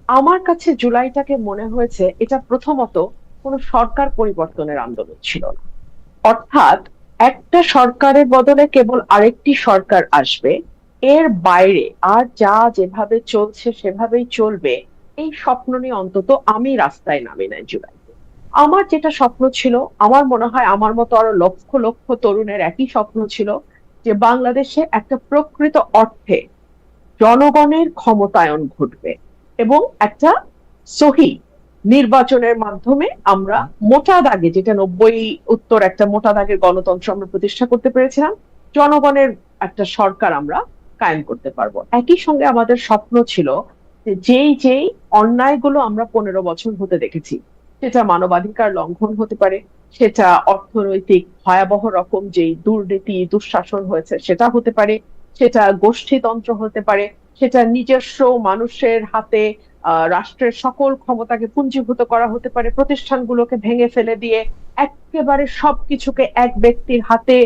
আমার কাছে জুলাইটাকে মনে হয়েছে এটা প্রথমত কোনো সরকার পরিবর্তনের আন্দোলন ছিল না। অর্থাৎ একটা সরকারের বদলে কেবল আরেকটি সরকার আসবে, এর বাইরে আর যা যেভাবে চলছে সেভাবেই চলবে, এই স্বপ্ন নিয়ে অন্তত আমি রাস্তায় নামি নাই জুলাইতে। আমার যেটা স্বপ্ন ছিল, আমার মনে হয় আমার মতো আরো লক্ষ লক্ষ তরুণের একই স্বপ্ন ছিল, যে বাংলাদেশে একটা প্রকৃত অর্থে জনগণের ক্ষমতায়ন ঘটবে এবং একটা সহি নির্বাচনের মাধ্যমে আমরা মোটা দাগে, যেটা 90 উত্তর একটা মোটা দাগের গণতন্ত্র আমরা প্রতিষ্ঠা করতে পেরেছিলাম, জনগণের একটা সরকার আমরা কায়েম করতে পারবো। একই সঙ্গে আমাদের স্বপ্ন ছিল যে যেই যেই অন্যায়গুলো আমরা 15 বছর হতে দেখেছি, সেটা মানবাধিকার লঙ্ঘন হতে পারে, সেটা অর্থনৈতিক ভয়াবহ রকম যেই দুর্নীতি দুঃশাসন হয়েছে সেটা হতে পারে, সেটা গোষ্ঠীতন্ত্র হতে পারে, সেটা নিজস্ব মানুষের হাতে রাষ্ট্রের সকল ক্ষমতাকে পুঞ্জীভূত করা হতে পারে, প্রতিষ্ঠানগুলোকে ভেঙে ফেলে দিয়ে একেবারে সবকিছুকে এক ব্যক্তির হাতে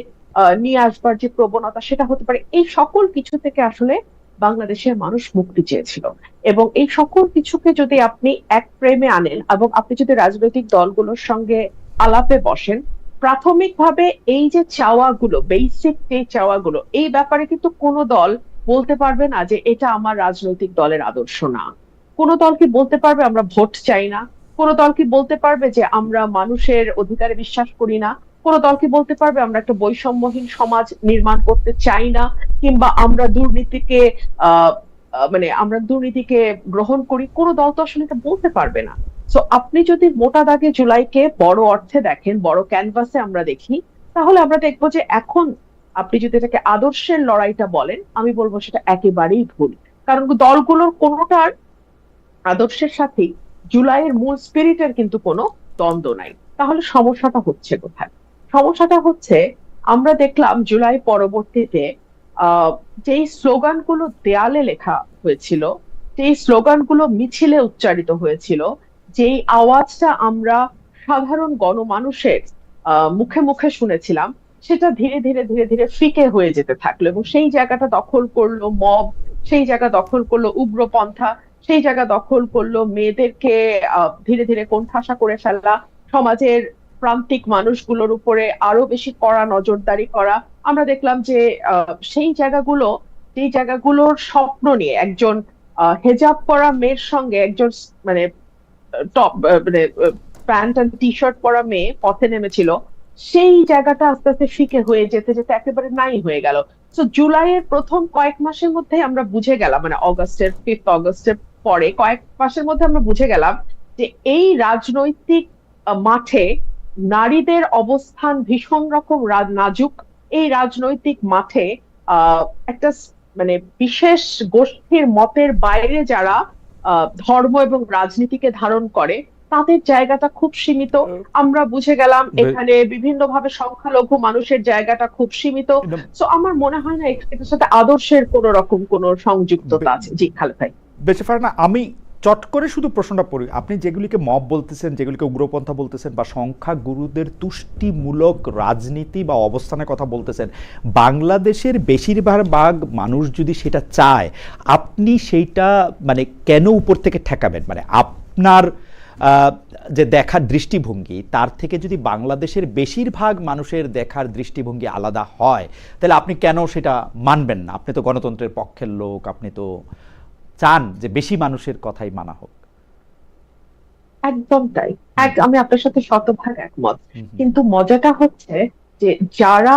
নিয়ে আসবার যে প্রবণতা সেটা হতে পারে। এই সকল কিছু থেকে আসলে বাংলাদেশের মানুষ মুক্তি চেয়েছিল। এবং এই সকল কিছুকে যদি আপনি এক ফ্রেমে আনেন এবং আপনি যদি রাজনৈতিক দলগুলোর সঙ্গে আলাপে বসেন, প্রাথমিকভাবে এই যে চাওয়াগুলো, বেসিক যে চাওয়াগুলো, এই ব্যাপারে কিন্তু কোনো দল বলতে পারবে না যে এটা আমার রাজনৈতিক দলের আদর্শ না। কোন দল কি বলতে পারবে আমরা ভোট চাই না? কোন দল কি বলতে পারবে যে আমরা মানুষের অধিকারে বিশ্বাস করি না? কোন দল কি বলতে পারবে আমরা একটা বৈষম্যহীন সমাজ নির্মাণ করতে চাই না, কিংবা আমরা দুর্নীতিকে আহ মানে আমরা দুর্নীতিকে গ্রহণ করি? কোন দল তো আসলে এটা বলতে পারবে না। তো আপনি যদি মোটা দাগে জুলাইকে বড় অর্থে দেখেন, বড় ক্যানভাসে আমরা দেখি, তাহলে আমরা দেখবো যে এখন আপনি যদি এটাকে আদর্শের লড়াইটা বলেন, আমি বলবো সেটা একেবারেই ভুল। কারণ দলগুলোর কোনোটার আদর্শের সাথে জুলাইয়ের মূল স্পিরিটের কিন্তু কোনো দ্বন্দ্ব নাই। তাহলে সমস্যাটা হচ্ছে কোথায়? সমস্যাটা হচ্ছে, আমরা দেখলাম জুলাই পরবর্তীতে আহ যেই স্লোগানগুলো দেয়ালে লেখা হয়েছিল, যেই স্লোগানগুলো মিছিলে উচ্চারিত হয়েছিল, যেই আওয়াজটা আমরা সাধারণ গণমানুষের মুখে মুখে শুনেছিলাম, সেটা ধীরে ধীরে ধীরে ধীরে ফিকে হয়ে যেতে থাকলো এবং সেই জায়গাটা দখল করলো মব, সেই জায়গা দখল করলো উগ্রপন্থা, সেই জায়গা দখল করলো মেয়েদেরকে ধীরে ধীরে কোণঠাসা করে ফেলা, সমাজের প্রান্তিক মানুষগুলোর উপরে আরো বেশি কড়া নজরদারি করা। আমরা দেখলাম যে সেই জায়গাগুলো, সেই জায়গাগুলোর স্বপ্ন নিয়ে একজন হেজাব পরা মেয়ের সঙ্গে একজন মানে টপ মানে প্যান্ট এন্ড টি শার্ট পরা মেয়ে পথে নেমেছিল, সেই জায়গাটা আস্তে আস্তে ফিকে হয়ে যেতে যেতে একেবারে নাই হয়ে গেল। তো জুলাইয়ের প্রথম কয়েক মাসের মধ্যে আমরা বুঝে গেলাম, মানে অগস্টের 5 আগস্টের পরে কয়েক মাসের মধ্যে আমরা বুঝে গেলাম যে এই রাজনৈতিক মাঠে নারীদের অবস্থান ভীষণ রকম নাজুক। এই রাজনৈতিক মাঠে একটা মানে বিশেষ গোষ্ঠীর মতের বাইরে যারা ধর্ম এবং রাজনীতিকে ধারণ করে, তাদের জায়গাটা খুব সীমিত। আমরা বুঝে গেলাম এখানে বিভিন্নভাবে সংখ্যালঘু মানুষের জায়গাটা খুব সীমিত। তো আমার মনে হয় না এটার সাথে আদর্শের কোন রকম কোন সংযুক্ততা আছে। জি খালেদ ভাই। বেঁচে পারে না। আমি চট করে শুধু প্রশ্নটা পড়ি, আপনি যেগুলিকে মব বলতেছেন, যেগুলিকে উগ্রপন্থা বলতেছেন, বা সংখ্যা গুরুদের তুষ্টিমূলক রাজনীতি বা অবস্থানের কথা বলতেছেন, বাংলাদেশের বেশিরভাগ মানুষ যদি সেটা চায়, আপনি সেইটা মানে কেন উপর থেকে ঠেকাবেন? মানে আপনার যে দেখার দৃষ্টিভঙ্গি, তার থেকে যদি বাংলাদেশের বেশিরভাগ মানুষের দেখার দৃষ্টিভঙ্গি আলাদা হয়, তাহলে আপনি কেন সেটা মানবেন না? আপনি তো গণতন্ত্রের পক্ষের লোক, আপনি তো চান যে বেশি মানুষের কথাই মানা হোক। একদম তাই। হুম, আমি আপনার সাথে শতভাগ একমত। হুম, হুম, কিন্তু মজাটা হচ্ছে যে যারা,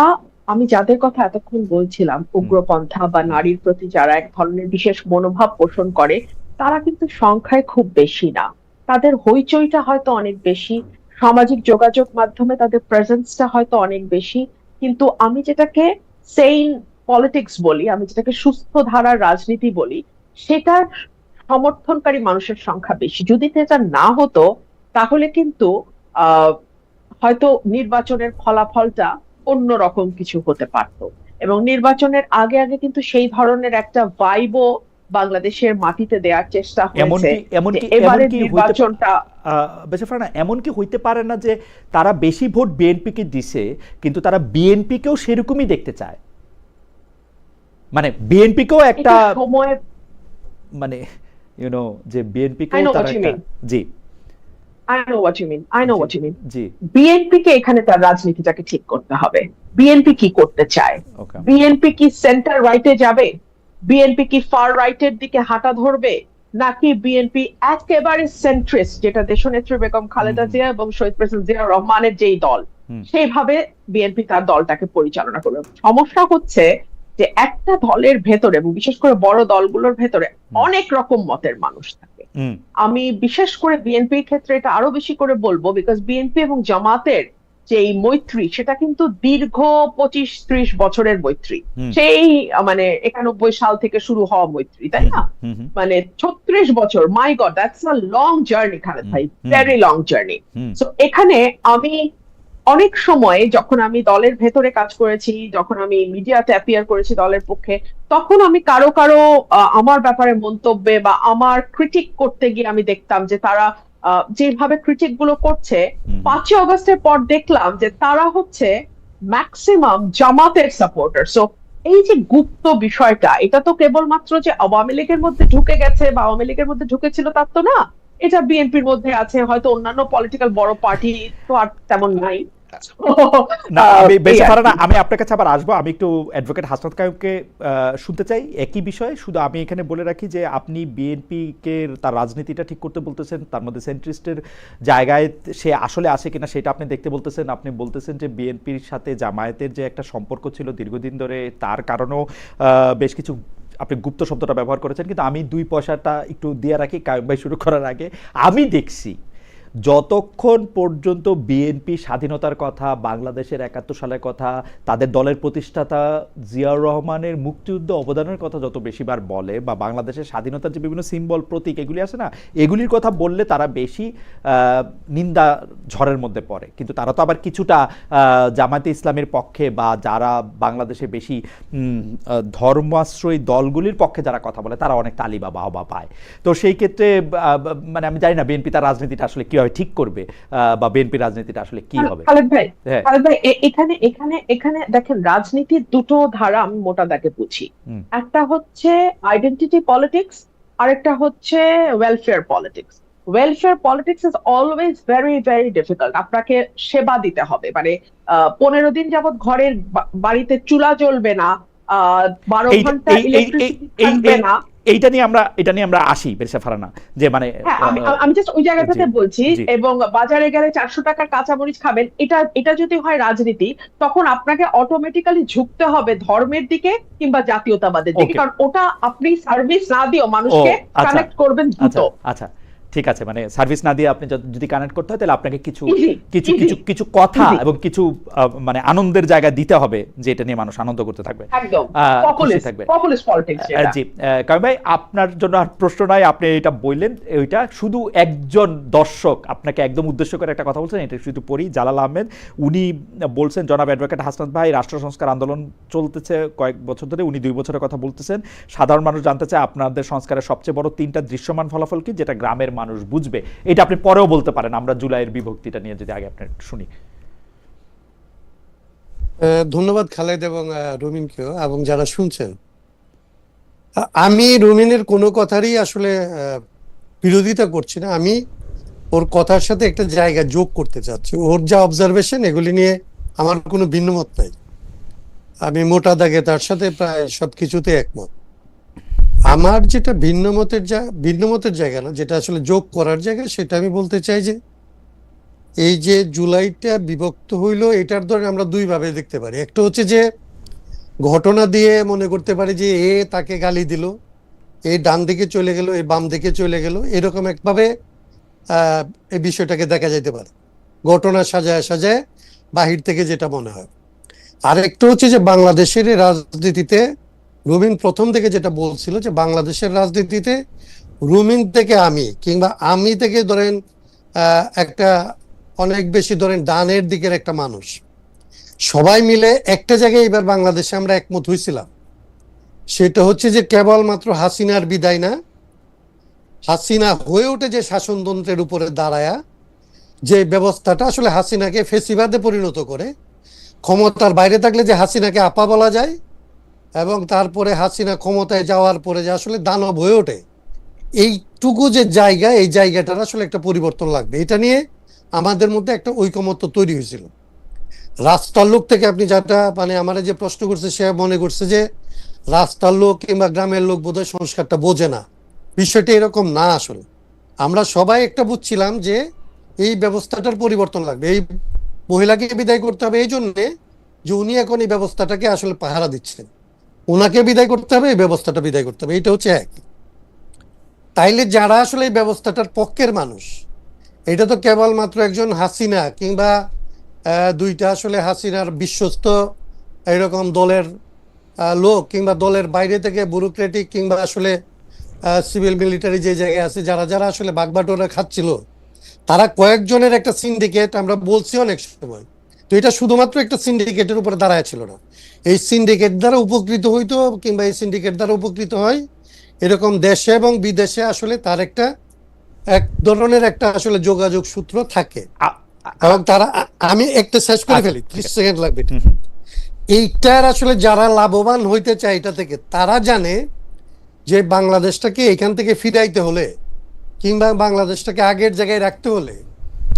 আমি যাদের কথা এতক্ষণ বলছিলাম, হুম, উগ্রপন্থা বা হুম, নারীর প্রতি যারা এক ধরনের বিশেষ মনোভাব পোষণ করে, তারা কিন্তু সংখ্যায় খুব বেশি না। তাদের হইচইটা হয়তো অনেক বেশি, সামাজিক যোগাযোগ মাধ্যমে তাদের প্রেজেন্সটা হয়তো অনেক বেশি, কিন্তু আমি যেটাকে সেইন পলিটিক্স বলি, আমি যেটাকে সুস্থ ধারার রাজনীতি বলি, সেটার সমর্থনকারী মানুষের সংখ্যা বেশি। যদি এটা না হতো, তাহলে কিন্তু আহ হয়তো নির্বাচনের ফলাফলটা অন্যরকম কিছু হতে পারতো। এবং নির্বাচনের আগে আগে কিন্তু সেই ধরনের একটা ভাইবও বাংলাদেশের মাটিতে দেওয়ার চেষ্টা হয়েছে, এমনকি যে এমনকি এবারের এমনকি হইতে নির্বাচনটা। বেঁচে না, এমনকি হইতে পারে না যে তারা বেশি ভোট বিএনপিকে দিছে, কিন্তু তারা বিএনপিকেও সেরকমই দেখতে চায়। মানে বিএনপিকেও একটা এটা সময় মানে যে বিএনপি I কেও know তারা what you একটা mean. জি I know what you mean. I know জি what you mean. জি বিএনপি কে এখানে তার রাজনীতিটাকে ঠিক করতে হবে। বিএনপি কি করতে চায়? ওকে বিএনপি কি সেন্টার রাইটে যাবে? বিএনপি কি ফার রাইটের দিকে হাঁটা ধরবে? নাকি বিএনপি একেবারে সেন্ট্রিস্ট, যেটা দেশনেত্রী বেগম হুম খালেদা হুম জিয়া এবং শহীদ প্রেসিডেন্ট জিয়া রহমানের যেই দল, হুম সেইভাবে বিএনপি তার দলটাকে পরিচালনা করবে। সমস্যা হচ্ছে যে একটা দলের ভেতরে, এবং বিশেষ করে বড় দলগুলোর ভেতরে হুম অনেক রকম মতের মানুষ থাকে। হুম আমি বিশেষ করে বিএনপির ক্ষেত্রে এটা আরো বেশি করে বলবো, বিকজ বিএনপি এবং জামাতের যে এই মৈত্রী, সেটা কিন্তু দীর্ঘ 25-30 বছরের মৈত্রী। হুম সেই মানে 91 সাল থেকে শুরু হওয়া মৈত্রী, তাই হুম না? হুম হুম মানে 36 বছর, my god, that's a long journey Khaled হুম ভাই, হুম ভেরি লং জার্নি। হুম সো এখানে আমি অনেক সময় যখন আমি দলের ভেতরে কাজ করেছি, যখন আমি মিডিয়াতে অ্যাপিয়ার করেছি দলের পক্ষে, তখন আমি কারো কারো আমার ব্যাপারে মন্তব্যে বা আমার ক্রিটিক করতে গিয়ে আমি দেখতাম যে তারা যেভাবে ক্রিটিক গুলো করছে, হুম হুম 5ই আগস্টের পর দেখলাম যে তারা হচ্ছে ম্যাক্সিমাম জামাতের সাপোর্টার। সো এই যে গুপ্ত বিষয়টা, এটা তো কেবলমাত্র যে আওয়ামী লীগের মধ্যে ঢুকে গেছে বা আওয়ামী লীগের মধ্যে ঢুকেছিল তার তো না, এটা বিএনপির মধ্যে আছে, হয়তো অন্যান্য পলিটিক্যাল বড় পার্টি তো আর তেমন নাই। So, না আমি এই বেশি আর পারা কি। না, আমি আপনার কাছে আবার আসবো। আমি একটু অ্যাডভোকেট হাসনাত কাইয়ুমকে শুনতে চাই একই বিষয়ে। শুধু আমি এখানে বলে রাখি যে আপনি বিএনপি কে তার রাজনীতিটা ঠিক করতে বলতেছেন, তার মধ্যে সেন্ট্রিস্টের জায়গায় সে আসলে আসে কিনা সেটা আপনি দেখতে বলতেছেন। আপনি বলতেছেন যে বিএনপির সাথে জামায়াতের যে একটা সম্পর্ক ছিল দীর্ঘদিন ধরে, তার কারণেও বেশ কিছু আপনি গুপ্ত শব্দটা ব্যবহার করেছেন। কিন্তু আমি 2 পয়সাটা একটু দিয়ে রাখি কাইয়ুম ভাই শুরু করার আগে। আমি দেখছি যতক্ষণ পর্যন্ত বিএনপি স্বাধীনতার কথা, বাংলাদেশের 71 সালের কথা, তাদের দলের প্রতিষ্ঠাতা জিয়াউর রহমানের মুক্তিযুদ্ধ অবদানের কথা যত বেশিবার বলে, বা বাংলাদেশের স্বাধীনতার যে বিভিন্ন সিম্বল প্রতীক এগুলি আছে না, এগুলির কথা বললে তারা বেশি নিন্দা ঝড়ের মধ্যে পড়ে। কিন্তু তারা তো আবার কিছুটা জামায়াতে ইসলামের পক্ষে, বা যারা বাংলাদেশে বেশি ধর্মাশ্রয়ী দলগুলির পক্ষে যারা কথা বলে, তারা অনেক তালি বা বাহবা পায়। তো সেই ক্ষেত্রে মানে আমি জানি না বিএনপি তার রাজনীতিটা আসলে কিভাবে ঠিক করবে, বা বিএনপি রাজনীতিটা আসলে কি হবে। খালেদ ভাই, হ্যাঁ খালেদ ভাই, এখানে এখানে এখানে দেখেন, রাজনীতির দুটো ধারা আমি মোটা দাগে বুঝি। হুম একটা হচ্ছে আইডেন্টিটি পলিটিক্স, আরেকটা হচ্ছে welfare politics. Welfare politics is always very very difficult. আপনাকে সেবা দিতে হবে, মানে 15 দিন যাবত ঘরের বাড়িতে চুলা জ্বলবে না, আহ 12 ঘন্টা এই এই এই ইলেকট্রিসিটি এই থাকবে এই না। এইটা নিয়ে আমরা আসি বেরসা ফারানা, যে মানে হ্যাঁ, আমি জাস্ট ওই জি জায়গাটাতে বলছি। জি এবং বাজারে গেলে 400 টাকার কাঁচামরিচ খাবেন, এটা এটা যদি হয় রাজনীতি, তখন আপনাকে অটোমেটিক্যালি ঝুঁকতে হবে ধর্মের দিকে কিংবা জাতীয়তাবাদের দিকে, ওকে কারণ ওটা আপনি সার্ভিস না দিও ও মানুষকে, আচ্ছা কানেক্ট করবেন দ্রুত। আচ্ছা আচ্ছা ঠিক আছে, মানে সার্ভিস না দিয়ে আপনি যদি কানেক্ট করতে হয় তাহলে আপনাকে কিছু ইজি, কিছু ইজি, কিছু কিছু কথা ইজি, এবং কিছু মানে আনন্দের জায়গা দিতে হবে, যে এটা নিয়ে মানুষ আনন্দ করতে থাকবে, একদম খুশি পপুলিস্ট থাকবে। পপুলিস্ট পলিটিক্স যেটা। জি কারণ ভাই আপনার জন্য আর প্রশ্ন নাই, আপনি এটা বললেন। ওইটা শুধু একজন দর্শক আপনাকে একদম উদ্দেশ্য করে একটা কথা বলছেন, এটা শুধু পড়ি। জালাল আহমেদ উনি বলছেন, জনাব অ্যাডভোকেট হাসনাত ভাই, রাষ্ট্র সংস্কার আন্দোলন চলতেছে কয়েক বছর ধরে, উনি 2 বছরের কথা বলতেছেন। সাধারণ মানুষ জানতে চায় আপনাদের সংস্কারের সবচেয়ে বড় 3টা দৃশ্যমান ফলাফল কি, যেটা গ্রামের মানুষ বুঝবে। এটা আপনি পরেও বলতে পারেন, আমরা জুলাইয়ের বিভক্তিটা নিয়ে যদি আগে আপনার শুনি। ধন্যবাদ খালেদ এবং রুমিনকেও এবং যারা শুনছেন। আমি রুমিনের কোনো কথারই আসলে বিরোধিতা করছি না। আমি ওর কথার সাথে একটা জায়গা যোগ করতে চাচ্ছি। ওর যা অবজারভেশন, এগুলি নিয়ে আমার কোনো ভিন্নমত নাই। আমি মোটা দাগে তার সাথে প্রায় সবকিছুতে একমত। আমার যেটা ভিন্নমতের জায়গা না, যেটা আসলে যোগ করার জায়গা, সেটা আমি বলতে চাই যে এই যে জুলাইটা বিভক্ত হইলো, এটার ধরে আমরা 2 ভাবে দেখতে পারি। একটা হচ্ছে যে ঘটনা দিয়ে মনে করতে পারি যে এ তাকে গালি দিল, এ ডান দিকে চলে গেল, এ বাম দিকে চলে গেল, এরকম একভাবে এই বিষয়টাকে দেখা যাইতে পারে, ঘটনা সাজায় সাজায় বাহির থেকে যেটা মনে হয়। আর একটা হচ্ছে যে বাংলাদেশের রাজনীতিতে রুমিন প্রথম থেকে যেটা বলছিল, যে বাংলাদেশের রাজনীতিতে রুমিন থেকে আমি, কিংবা আমি থেকে ধরেন একটা অনেক বেশি ধরেন ডানের দিকের একটা মানুষ, সবাই মিলে একটা জায়গায় এবার বাংলাদেশে আমরা একমত হয়েছিলাম। সেটা হচ্ছে যে কেবলমাত্র হাসিনার বিদায় না, হাসিনা হয়ে ওঠে যে শাসনতন্ত্রের উপরে দাঁড়ায়া যে ব্যবস্থাটা আসলে হাসিনাকে ফেসিবাদে পরিণত করে, ক্ষমতার বাইরে থাকলে যে হাসিনাকে আপা বলা যায়, এবং তারপরে হাসিনা ক্ষমতায় যাওয়ার পরে যে আসলে দানব হয়ে ওঠে, এইটুকু যে জায়গা, এই জায়গাটার আসলে একটা পরিবর্তন লাগবে। এটা নিয়ে আমাদের মধ্যে একটা ঐকমত্য তৈরি হয়েছিল। রাস্তার লোক থেকে আপনি যেটা মানে আমার যে প্রশ্ন করছে, সে মনে করছে যে রাস্তার লোক কিংবা গ্রামের লোক বোধহয় সংস্কারটা বোঝে না। বিষয়টা এরকম না। আসলে আমরা সবাই একটা বুঝছিলাম যে এই ব্যবস্থাটার পরিবর্তন লাগবে। এই মহিলাকে বিদায় করতে হবে এই জন্যে যে উনি এখন এই ব্যবস্থাটাকে আসলে পাহারা দিচ্ছেন। ওনাকে বিদায় করতে হবে, এই ব্যবস্থাটা বিদায় করতে হবে। এটা হচ্ছে এক। তাইলে যারা আসলে এই ব্যবস্থাটার পক্ষের মানুষ, এটা তো কেবলমাত্র একজন হাসিনা কিংবা দুইটা আসলে হাসিনার বিশ্বস্ত এরকম দলের লোক কিংবা দলের বাইরে থেকে ব্যুরোক্রেটিক কিংবা আসলে সিভিল মিলিটারি যে জায়গায় আছে, যারা যারা আসলে বাগবাটোরা খাচ্ছিল, তারা কয়েকজনের একটা সিন্ডিকেট, আমরা বলছি অনেক সময়। তো এটা শুধুমাত্র একটা সিন্ডিকেটের উপরে দাঁড়ায় ছিল না। এই সিন্ডিকেট দ্বারা উপকৃত হইতো কিংবা এই সিন্ডিকেট দ্বারা উপকৃত হয় এরকম দেশে এবং বিদেশে আসলে তার একটা এক ধরনের একটা আসলে যোগাযোগ সূত্র থাকে। এবং তারা, আমি একটা শেষ করে ফেলি, 30 সেকেন্ড লাগবে। এইটার আসলে যারা লাভবান হইতে চায় এটা থেকে, তারা জানে যে বাংলাদেশটাকে এখান থেকে ফিরাইতে হলে কিংবা বাংলাদেশটাকে আগের জায়গায় রাখতে হলে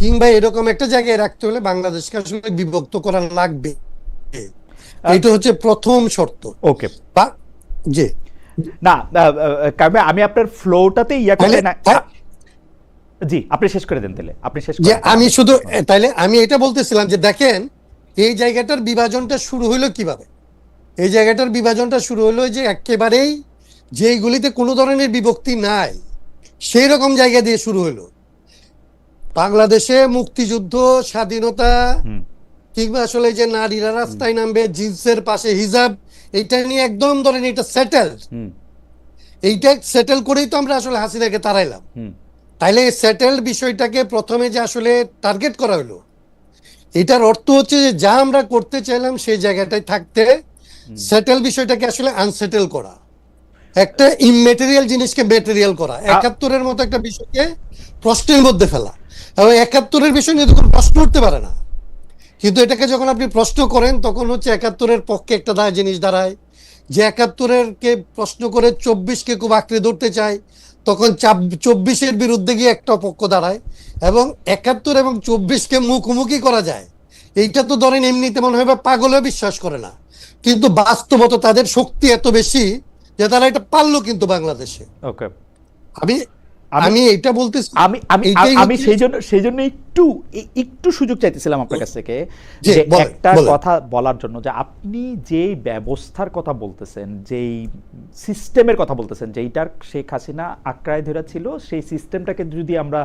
কিংবা এরকম একটা জায়গায় রাখতে হলে বাংলাদেশকে আসলে বিভক্ত করা লাগবে। এটা হচ্ছে প্রথম শর্ত। ওকে, জি না কারণ আমি আপনার ফ্লোটাতে ইয়া করে না। জি, আপনি শেষ করে দেন তাহলে, আপনি শেষ যে করেন। আমি শুধু তাইলে আমি এটা বলতেছিলাম যে দেখেন এই জায়গাটার বিভাজনটা শুরু হইলো কিভাবে। এই জায়গাটার বিভাজনটা শুরু হলো যে একেবারেই যেইগুলিতে কোনো ধরনের বিভক্তি নাই সেই রকম জায়গা দিয়ে শুরু হলো। বাংলাদেশে মুক্তিযুদ্ধ, স্বাধীনতা কিংবা আসলে যে নারীরা রাস্তায় নামবে, জিন্সের পাশে হিজাব, এইটা নিয়ে একদম ধরেন এটা সেটেল। এইটা সেটেল করেই তো আমরা আসলে হাসিনাকে তাড়াইলাম। তাইলে সেটেল বিষয়টাকে প্রথমে যে আসলে টার্গেট করা হলো, এটার অর্থ হচ্ছে যে যা আমরা করতে চাইলাম সেই জায়গাটায় থাকতে সেটেল বিষয়টাকে আসলে আনসেটেল করা, একটা ইমমেটেরিয়াল জিনিসকে মেটেরিয়াল করা, 71-এর মতো একটা বিষয়কে প্রশ্নের মধ্যে ফেলা। এবং 71-এর বিষয় নিয়ে তখন প্রশ্ন উঠতে পারে না, কিন্তু এটাকে যখন আপনি প্রশ্ন করেন তখন হচ্ছে 71-এর পক্ষে একটা জিনিস দাঁড়ায়। যে 71-এর কে প্রশ্ন করে 24-কে খুব আঁকড়ে ধরতে চায়, তখন 24-এর বিরুদ্ধে গিয়ে একটা পক্ষ দাঁড়ায়। এবং 71 এবং 24-কে মুখোমুখি করা যায়, এইটা তো ধরেন এমনিতে মনে হয় পাগলেও বিশ্বাস করে না, কিন্তু বাস্তবত তাদের শক্তি এত বেশি যে তারা এটা পারলো কিন্তু বাংলাদেশে। ওকে, আমি এটা বলতেছি, আমি সেই জন্য একটু সুযোগ চাইতেছিলাম আপনার কাছ থেকে যে একটা কথা বলার জন্য, যে আপনি যে ব্যবস্থার কথা বলতেছেন, যেই সিস্টেমের কথা বলতেছেন, যেইটার শেখ হাসিনা আঁকড়ায় ধরে ছিল, সেই সিস্টেমটাকে যদি আমরা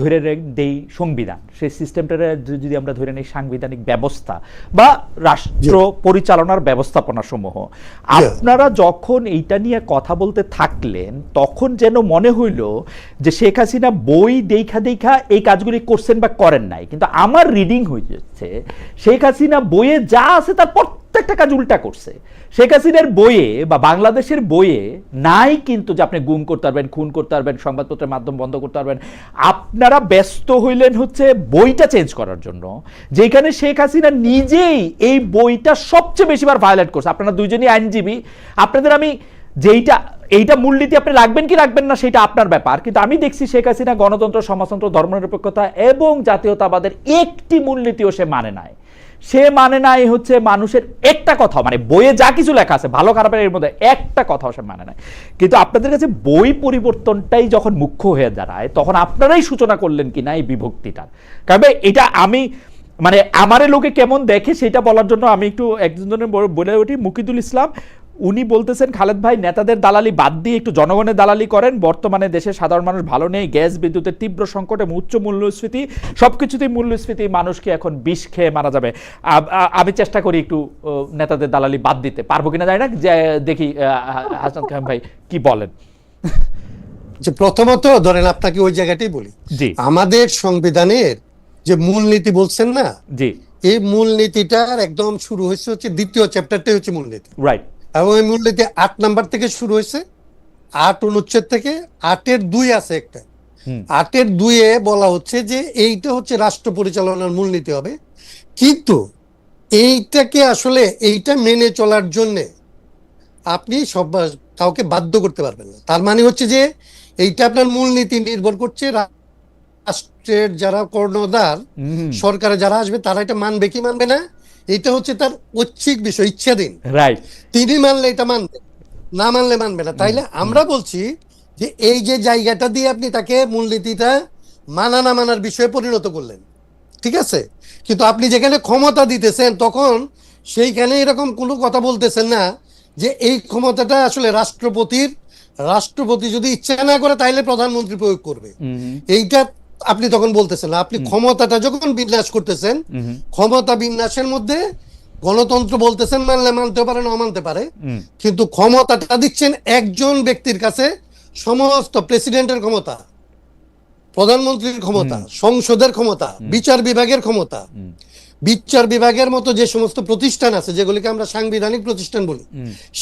ধরে দেই সংবিধান, সেই সিস্টেমটাকে যদি আমরা ধরে নেই সাংবিধানিক ব্যবস্থা বা রাষ্ট্র পরিচালনার ব্যবস্থাপনা সমূহ, আপনারা যখন এইটা নিয়ে কথা বলতে থাকলেন তখন যেন মনে হইল যে শেখ হাসিনা বই দেখা দেখা এই কাজগুলি করছেন বা করেন নাই। কিন্তু আমার রিডিং হয়ে যাচ্ছে শেখ হাসিনা বইয়ে যা আছে তার প্রত্যেকটা কাজ উল্টা করছে। শেখ হাসিনার বইয়ে বা বাংলাদেশের বইয়ে নাই কিন্তু যে আপনি গুম করতে পারবেন, খুন করতে পারবেন, সংবাদপত্রের মাধ্যম বন্ধ করতে পারবেন। আপনারা ব্যস্ত হইলেন হচ্ছে বইটা চেঞ্জ করার জন্য, যেখানে শেখ হাসিনা নিজেই এই বইটা সবচেয়ে বেশিবার ভায়োলেট করছে। আপনারা দুইজনই আইনজীবী, আপনাদের আমি এইটা মূলনীতি আপনি রাখবেন কি রাখবেন না সেটা আপনার ব্যাপার, কিন্তু আমি দেখছি শেখ হাসিনা গণতন্ত্র, সমাজতন্ত্র, ধর্মনিরপেক্ষতা এবং জাতীয়তাবাদের একটি মূলনীতিও সে মানে নাই। সে মানে নাই হচ্ছে মানুষের একটা কথা, মানে বইয়ে যা কিছু লেখা আছে ভালো খারাপের এর মধ্যে একটা কথাও সে মানে নাই। কিন্তু আপনাদের কাছে বই পরিবর্তনটাই যখন মুখ্য হয়ে দাঁড়ায় তখন আপনারাই সূচনা করলেন কিনা এই বিভক্তিটার। কারণ এটা আমি মানে আমারে লোকে কেমন দেখে সেটা বলার জন্য আমি একটু একজনের বলে উঠি। মুকিদুল ইসলাম উনি বলতেছেন, খালেদ ভাই নেতাদের দালালি বাদ দিয়ে একটু জনগণের দালালি করেন। বর্তমানে দেশের সাধারণ মানুষ ভালো নেই, গ্যাস বিদ্যুতের তীব্র সংকট এবং উচ্চ মূল্যস্ফীতি, সবকিছুতেই মূল্যস্ফীতি, মানুষকে এখন বিষ খেয়ে মারা যাবে। আমি চেষ্টা করি একটু নেতাদের দালালি বাদ দিতে, পারবো কিনা জানি না, যে দেখি হাসান খান ভাই কি বলেন। প্রথমত ধরেন আপনাকে ওই জায়গাটাই বলি, আমাদের সংবিধানের যে মূলনীতি বলছেন না, জি, এই মূলনীতিটার একদম শুরু হয়েছে হচ্ছে দ্বিতীয় চ্যাপ্টারটাই হচ্ছে মূলনীতি, রাইট। এবং এই মূলনীতি 8 নাম্বার থেকে শুরু হয়েছে, 8 অনুচ্ছেদ থেকে। 8-এর 2 আছে একটা, 8-এর 2-এ বলা হচ্ছে যে এইটা হচ্ছে রাষ্ট্র পরিচালনার মূলনীতি হবে, কিন্তু এইটাকে আসলে এইটা মেনে চলার জন্য আপনি সব কাউকে বাধ্য করতে পারবেন না। তার মানে হচ্ছে যে এইটা আপনার মূলনীতি নির্ভর করছে রাষ্ট্রের যারা কর্ণধার, সরকারে যারা আসবে তারা এটা মানবে কি মানবে না, এটা হচ্ছে তার ঐচ্ছিক বিষয়, ইচ্ছাধীন। রাইট, তিনি মানলে এটা মানবে, না মানলে মানবে না। তাইলে আমরা বলছি যে এই যে জায়গাটা দিয়ে আপনি তাকে মূলনীতিটা মানা না মানার বিষয়ে পরিণত করলেন, ঠিক আছে, কিন্তু আপনি যেখানে ক্ষমতা দিতেছেন তখন সেইখানে এরকম কোনো কথা বলতেছেন না যে এই ক্ষমতাটা আসলে রাষ্ট্রপতি যদি ইচ্ছা না করে তাইলে প্রধানমন্ত্রী প্রয়োগ করবে, এইটা আপনি তখন বলতেছেন না। আপনি ক্ষমতাটা যখন বিন্যাস করতেছেন, ক্ষমতা বিন্যাসের মধ্যে গণতন্ত্র বলতেছেন, মানলে মানতে পারে না মানতে পারে, কিন্তু ক্ষমতাটা দিচ্ছেন একজন ব্যক্তির কাছে, সমস্ত প্রেসিডেন্টের ক্ষমতা, প্রধানমন্ত্রীর ক্ষমতা, সংসদের ক্ষমতা, বিচার বিভাগের ক্ষমতা, বিচার বিভাগের মতো যে সমস্ত প্রতিষ্ঠান আছে যেগুলিকে আমরা সাংবিধানিক প্রতিষ্ঠান বলি,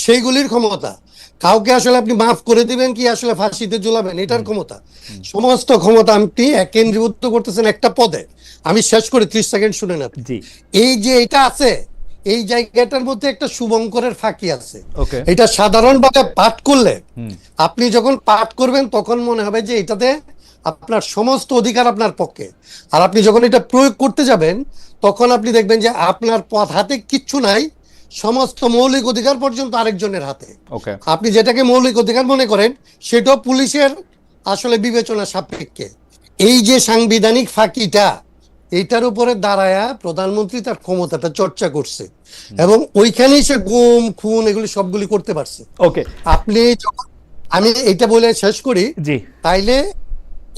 সেইগুলির ক্ষমতা, কাউকে আসলে আপনি মাফ করে দিবেন কি আসলে ফাঁসিতে ঝুলাবেন এটার ক্ষমতা, সমস্ত ক্ষমতা আপনি কেন্দ্রীভূত করতেছেন একটা পদে। আমি শেষ করে 30 সেকেন্ড শুনে নেব। এই যে এটা আছে, এই জায়গাটার মধ্যে একটা শুভঙ্করের ফাঁকি আছে। এটা সাধারণভাবে পাঠ করলে, আপনি যখন পাঠ করবেন তখন মনে হবে যে এটাতে আপনার সমস্ত অধিকার আপনার পক্ষে, আর আপনি যখন এটা প্রয়োগ করতে যাবেন তখন আপনি দেখবেন যে আপনার পথ হাতে কিচ্ছু নাই, সমস্ত মৌলিক অধিকার পর্যন্ত আরেকজনের হাতে। আপনি যেটাকে মৌলিক অধিকার মনে করেন সেটাও পুলিশের আসলে বিবেচনা সাপেক্ষে। এই যে সাংবিধানিক ফাঁকিটা, এইটার উপরে দাঁড়ায়া প্রধানমন্ত্রী তার ক্ষমতাটা চর্চা করছে এবং ওইখানেই সে গুম খুন এগুলি সবগুলি করতে পারছে। আপনি যখন, আমি এইটা বলে শেষ করি, তাইলে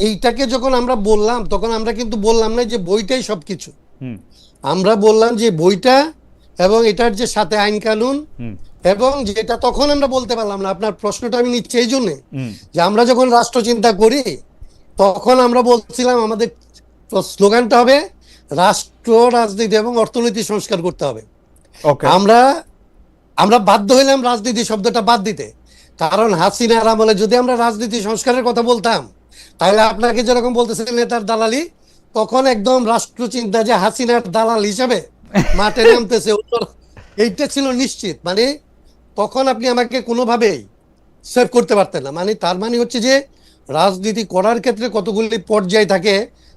এইটাকে যখন আমরা বললাম তখন আমরা কিন্তু বললাম না যে বইটাই সবকিছু, আমরা বললাম যে বইটা এবং এটার যে সাথে আইন কানুন, এবং যেটা তখন আমরা বলতে পারলাম না। আপনার প্রশ্নটা আমি নিচ্ছি এই জন্যে যে আমরা যখন রাষ্ট্র চিন্তা করি তখন আমরা বলছিলাম আমাদের স্লোগানটা হবে রাষ্ট্র, রাজনীতি এবং অর্থনীতি সংস্কার করতে হবে। আমরা বাধ্য হইলাম রাজনীতি শব্দটা বাদ দিতে, কারণ হাসিনার আমলে যদি আমরা রাজনীতি সংস্কারের কথা বলতাম তাহলে আপনাকে যেরকম বলতেছেন নেতার দালালি, তখন একদম রাষ্ট্র চিন্তা যে হাসিনার দালাল হিসাবে মাঠে নামতেছে, এইটা ছিল নিশ্চিত। মানে তখন আপনি আমাকে কোনোভাবেই সেভ করতে পারতেন না। মানে তার মানে হচ্ছে যে রাজনীতি করার ক্ষেত্রে কতগুলি পর্যায় থাকে